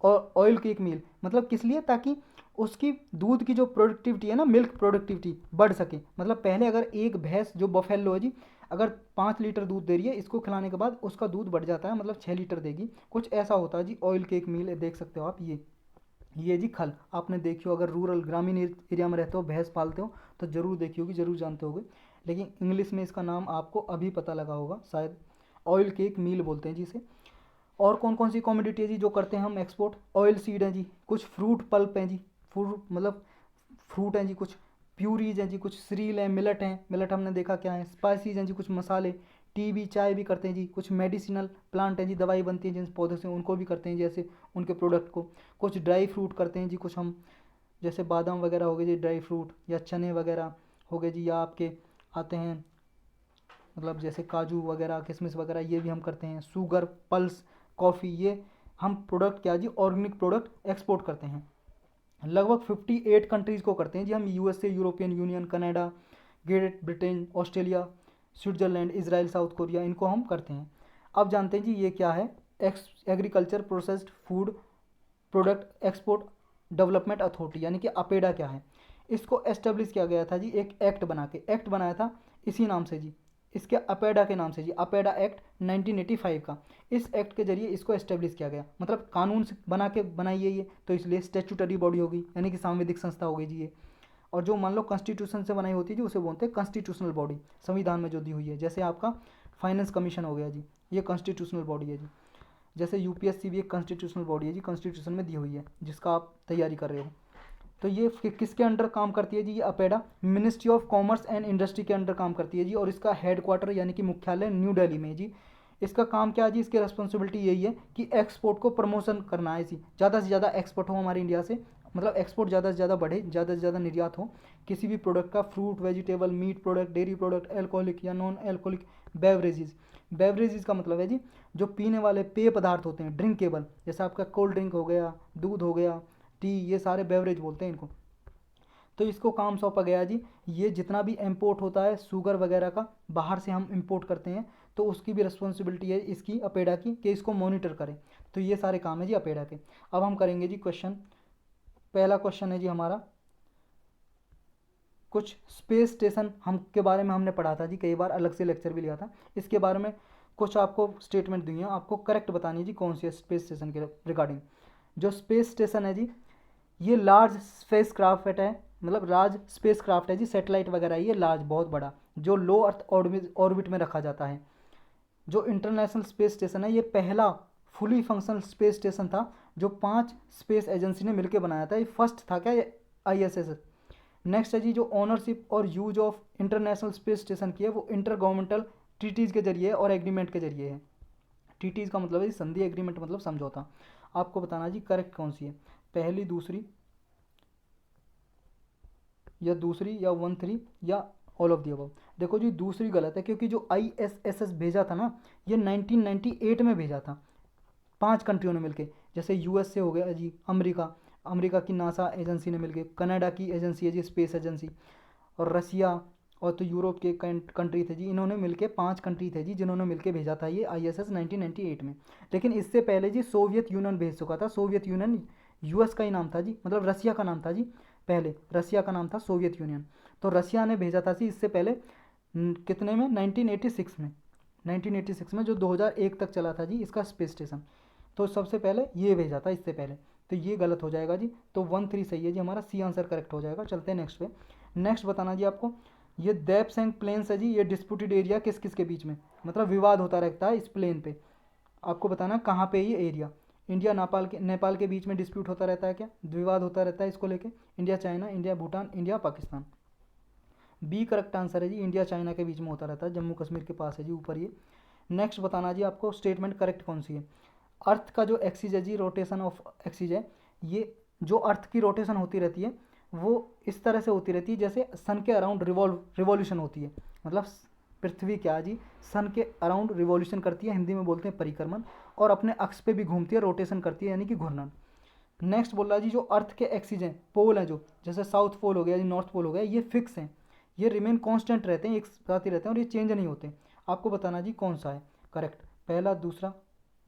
और ऑयल केक मील मतलब किस लिए, ताकि उसकी दूध की जो प्रोडक्टिविटी है ना, मिल्क प्रोडक्टिविटी बढ़ सके। मतलब पहले अगर एक भैंस जो बफेलो है जी, अगर 5 लीटर दूध दे रही है, इसको खिलाने के बाद उसका दूध बढ़ जाता है, मतलब 6 लीटर देगी, कुछ ऐसा होता है जी ऑयल केक मील। देख सकते हो आप, ये जी खल आपने देखी हो, अगर रूरल ग्रामीण एरिया में रहते हो, भैंस पालते हो, तो ज़रूर देखी होगी, ज़रूर जानते होगे। लेकिन इंग्लिश में इसका नाम आपको अभी पता लगा होगा शायद, ऑयल केक मील बोलते हैं जी इसे। और कौन कौन सी कॉमोडिटी है जी जो करते हैं हम एक्सपोर्ट, ऑयल सीड है जी, कुछ फ्रूट पल्प हैं जी, फ्रूट मतलब फ्रूट हैं जी, कुछ प्यूरीज हैं जी, कुछ सीरियल हैं, मिलट हैं, मिलट हमने देखा क्या है, स्पाइसीज हैं जी, कुछ मसाले, टी भी, चाय भी करते हैं जी, कुछ मेडिसिनल प्लांट हैं जी, दवाई बनती है जिन पौधों से, उनको भी करते हैं जैसे उनके प्रोडक्ट को। कुछ ड्राई फ्रूट करते हैं जी, कुछ हम जैसे बादाम वगैरह हो गए जी ड्राई फ्रूट, या चने वगैरह हो गए जी, या आपके आते हैं मतलब जैसे काजू वगैरह, किशमिश वगैरह, ये भी हम करते हैं। शुगर, पल्स, कॉफ़ी, ये हम प्रोडक्ट क्या जी ऑर्गेनिक प्रोडक्ट एक्सपोर्ट करते हैं। लगभग 58 कंट्रीज़ को करते हैं जी हम, USA, European union, Canada, great Britain, Australia, Switzerland, Israel, south Korea, इनको हम करते हैं। अब जानते हैं जी ये क्या है, agriculture processed food product export development authority, यानी कि अपेडा क्या है। इसको एस्टेब्लिश किया गया था जी एक एक्ट बना के, एक्ट बनाया था इसी नाम से जी, इसके अपेडा के नाम से जी, अपेडा एक्ट 1985 का। इस एक्ट के जरिए इसको एस्टेब्लिश किया गया, मतलब कानून से बना के बनाई है ये, तो इसलिए स्टैट्यूटरी बॉडी होगी, यानी कि सांविधिक संस्था होगी जी ये। और जो मान लो कॉन्स्टिट्यूशन से बनाई होती है जी, उसे बोलते हैं कॉन्स्टिट्यूशनल बॉडी, संविधान में जो दी हुई है। जैसे आपका फाइनेंस कमीशन हो गया जी, ये कॉन्स्टिट्यूशनल बॉडी है जी। जैसे यूपीएससी भी एक कॉन्स्टिट्यूशनल बॉडी है जी, कॉन्स्टिट्यूशन में दी हुई है, जिसका आप तैयारी कर रहे हो। तो ये किसके अंडर काम करती है जी, ये APEDA ministry of commerce and industry के अंडर काम करती है जी। और इसका हेडक्वार्टर यानी कि मुख्यालय न्यू दिल्ली में है जी। इसका काम क्या है जी, इसकी रिस्पॉन्सिबिलिटी यही है कि एक्सपोर्ट को प्रमोशन करना है जी, ज़्यादा से ज़्यादा एक्सपोर्ट हो हमारे इंडिया से, मतलब एक्सपोर्ट ज़्यादा से ज़्यादा बढ़े, ज़्यादा से ज़्यादा निर्यात हो किसी भी प्रोडक्ट का, fruit, vegetable, meat product, dairy product, alcoholic या नॉन एल्कोहलिक बेवरेजेस। बेवरेजेस का मतलब है जी जो पीने वाले पेय पदार्थ होते हैं, ड्रिंकेबल, जैसे आपका कोल्ड ड्रिंक हो गया, दूध हो गया, टी, ये सारे बेवरेज बोलते हैं इनको। तो इसको काम सौंपा गया जी, ये जितना भी इम्पोर्ट होता है शुगर वगैरह का, बाहर से हम इम्पोर्ट करते हैं, तो उसकी भी रिस्पॉन्सिबिलिटी है इसकी, अपेडा की, कि इसको मॉनिटर करें। तो ये सारे काम है जी अपेडा के। अब हम करेंगे जी क्वेश्चन। पहला क्वेश्चन है जी हमारा, कुछ स्पेस स्टेशन हम के बारे में हमने पढ़ा था जी, कई बार अलग से लेक्चर भी लिया था, इसके बारे में कुछ आपको स्टेटमेंट दी हैं, आपको करेक्ट बतानी है जी कौन सी है स्पेस स्टेशन के रिगार्डिंग। जो स्पेस स्टेशन है जी, ये लार्ज स्पेस क्राफ्ट है, मतलब लार्ज स्पेस क्राफ्ट है जी, सैटेलाइट वगैरह, ये लार्ज, बहुत बड़ा, जो लो अर्थ ऑर्बिट में रखा जाता है। जो इंटरनेशनल स्पेस स्टेशन है, ये पहला फुली फंक्शनल स्पेस स्टेशन था जो 5 स्पेस एजेंसी ने मिलकर बनाया था। ये फर्स्ट था क्या, ये ISS। नेक्स्ट है जी, जो ओनरशिप और use of international space station की है, वो इंटर गवर्नमेंटल ट्रीटीज़ के जरिए और एग्रीमेंट के जरिए है। ट्रीटीज़ का मतलब है संधि, एग्रीमेंट मतलब समझौता। आपको बताना जी करेक्ट कौन सी है, पहली, दूसरी या दूसरी या 1-3 या ऑल ऑफ दी अबव। देखो जी दूसरी गलत है, क्योंकि जो ISS भेजा था ना, ये 1998 में भेजा था 5 कंट्रियों ने मिलके। जैसे US से हो गया जी, अमेरिका, अमेरिका की नासा एजेंसी ने मिलके, कनाडा की एजेंसी है जी स्पेस एजेंसी, और रसिया, और तो यूरोप के कंट्री थे जी, इन्होंने मिलके 5 कंट्री थे जी जिन्होंने मिलके भेजा था ये ISS 1998 में। लेकिन इससे पहले जी सोवियत यूनियन भेज चुका था। सोवियत यूनियन US का ही नाम था जी, मतलब रसिया का नाम था जी, पहले रसिया का नाम था सोवियत यूनियन। तो रसिया ने भेजा था जी इससे पहले कितने में, 1986 में, 1986 में, जो 2001 तक चला था जी इसका स्पेस स्टेशन। तो सबसे पहले ये भेजा था इससे पहले, तो ये गलत हो जाएगा जी। तो 1-3 सही है जी, हमारा सी आंसर करेक्ट हो जाएगा। चलते हैं नेक्स्ट पे। नेक्स्ट बताना जी आपको, ये देपसेंग प्लेन्स है जी, ये डिस्प्यूटेड एरिया किस किस के बीच में, मतलब विवाद होता रहता है इस प्लेन पे। आपको बताना कहाँ पे ये एरिया, इंडिया नेपाल के बीच में डिस्प्यूट होता रहता है, क्या विवाद होता रहता है इसको लेके, India China, India Bhutan, India Pakistan. B correct answer है जी, इंडिया चाइना के बीच में होता रहता है, जम्मू कश्मीर के पास है जी ऊपर ये। नेक्स्ट बताना जी आपको स्टेटमेंट करेक्ट कौन सी है। अर्थ का जो एक्सिस है जी, रोटेशन ऑफ एक्सिस है, ये जो अर्थ की रोटेशन होती रहती है वो इस तरह से होती रहती है जैसे सन के अराउंड रिवॉल्यूशन होती है, मतलब पृथ्वी क्या जी सन के अराउंड रिवॉल्यूशन करती है, हिंदी में बोलते हैं परिक्रमण, और अपने अक्ष पे भी घूमती है, रोटेशन करती है, यानी कि घूर्णन। नेक्स्ट बोल रहा जी, जो अर्थ के एक्सिस हैं, पोल हैं, जो जैसे साउथ पोल हो गया जी, नॉर्थ पोल हो गया, ये फिक्स हैं, ये रिमेन कांस्टेंट रहते हैं, एक साथ ही रहते हैं, और ये चेंज नहीं होते। आपको बताना जी कौन सा है करेक्ट, पहला, दूसरा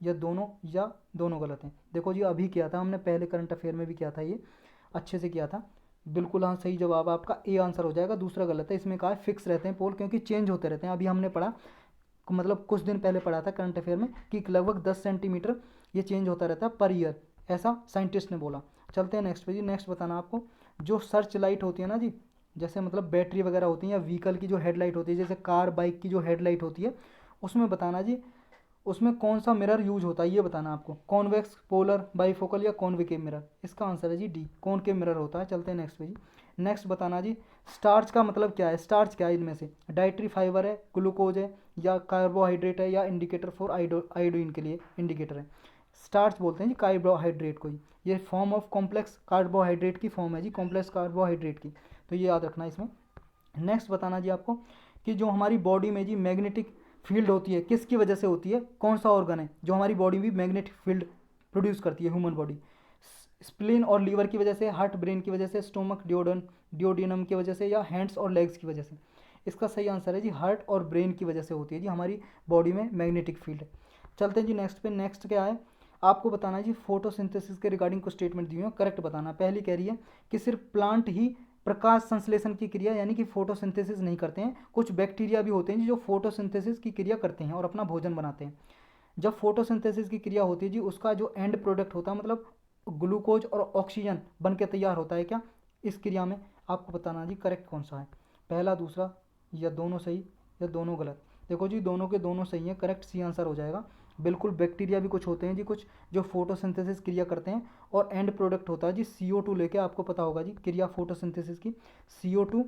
या दोनों गलत हैं। देखो जी अभी किया था हमने, पहले करंट अफेयर में भी किया था, ये अच्छे से किया था, बिल्कुल हाँ सही जवाब आपका ए आंसर हो जाएगा। दूसरा गलत है, इसमें कहा फिक्स रहते हैं पोल, क्योंकि चेंज होते रहते हैं। अभी हमने पढ़ा, मतलब कुछ दिन पहले पढ़ा था करंट अफेयर में कि लगभग 10 सेंटीमीटर ये चेंज होता रहता है पर ईयर, ऐसा साइंटिस्ट ने बोला। चलते हैं नेक्स्ट पे जी। नेक्स्ट बताना आपको, जो सर्च लाइट होती है ना जी, जैसे मतलब बैटरी वगैरह होती है, या व्हीकल की जो हेडलाइट होती है, जैसे कार बाइक की जो हेडलाइट होती है, उसमें बताना जी उसमें कौन सा मिरर यूज होता है, ये बताना आपको, कॉन्वेक्स, पोलर, बाईफोकल या कॉन्वेकेव मिरर। इसका आंसर है जी डी, कॉनकेव मिरर होता है। चलते हैं नेक्स्ट पे जी। नेक्स्ट बताना जी, स्टार्च का मतलब क्या है, स्टार्च क्या है इनमें से, डाइटरी फाइबर है, ग्लूकोज है, या कार्बोहाइड्रेट है, या इंडिकेटर फॉर आयोडीन के लिए इंडिकेटर है। स्टार्च बोलते हैं जी कार्बोहाइड्रेट को ही, ये फॉर्म ऑफ कॉम्प्लेक्स कार्बोहाइड्रेट की फॉर्म है जी, कॉम्प्लेक्स कार्बोहाइड्रेट की, तो ये याद रखना इसमें। नेक्स्ट बताना जी आपको कि जो हमारी बॉडी में जी मैग्नेटिक फील्ड होती है, किसकी वजह से होती है, कौन सा ऑर्गन है जो हमारी बॉडी में मैग्नेटिक फील्ड प्रोड्यूस करती है, ह्यूमन बॉडी, स्प्लीन और लीवर की वजह से, हार्ट ब्रेन की वजह से, स्टोमक डिओडिनम की वजह से, या हैंड्स और लेग्स की वजह से। इसका सही आंसर है जी हार्ट और ब्रेन की वजह से होती है जी हमारी बॉडी में मैग्नेटिक फील्ड। चलते हैं जी नेक्स्ट पे। नेक्स्ट क्या है, आपको बताना है जी फोटोसिंथेसिस के रिगार्डिंग कुछ स्टेटमेंट दी हुई है, करेक्ट बताना। पहली कह रही है कि सिर्फ प्लांट ही प्रकाश संश्लेषण की क्रिया यानी कि फोटोसिंथेसिस नहीं करते हैं। कुछ बैक्टीरिया भी होते हैं जी जो फोटोसिंथेसिस की क्रिया करते हैं और अपना भोजन बनाते हैं। जब फोटोसिंथेसिस की क्रिया होती है जी, उसका जो एंड प्रोडक्ट होता है मतलब ग्लूकोज और ऑक्सीजन बन के तैयार होता है क्या इस क्रिया में, आपको बताना जी करेक्ट कौन सा है, पहला दूसरा या दोनों सही या दोनों गलत। देखो जी दोनों के दोनों सही हैं, करेक्ट सी आंसर हो जाएगा। बिल्कुल बैक्टीरिया भी कुछ होते हैं जी, कुछ जो फोटोसिंथेसिस क्रिया करते हैं और एंड प्रोडक्ट होता है जी CO2 लेके, आपको पता होगा जी क्रिया फोटोसिंथेसिस की। CO2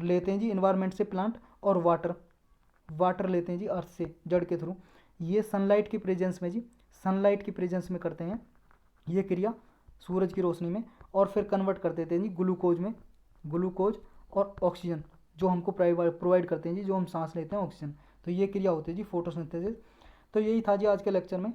लेते हैं जी इन्वायरमेंट से प्लांट, और वाटर, वाटर लेते हैं जी अर्थ से जड़ के थ्रू। ये सनलाइट की प्रेजेंस में जी, सनलाइट की प्रेजेंस में करते हैं ये क्रिया, सूरज की रोशनी में, और फिर कन्वर्ट कर देते हैं जी ग्लूकोज में, ग्लूकोज और ऑक्सीजन जो हमको प्रोवाइड करते हैं जी, जो हम सांस लेते हैं ऑक्सीजन। तो ये क्रिया होती है जी फोटोसिंथेसिस। तो यही था जी आज के लेक्चर में।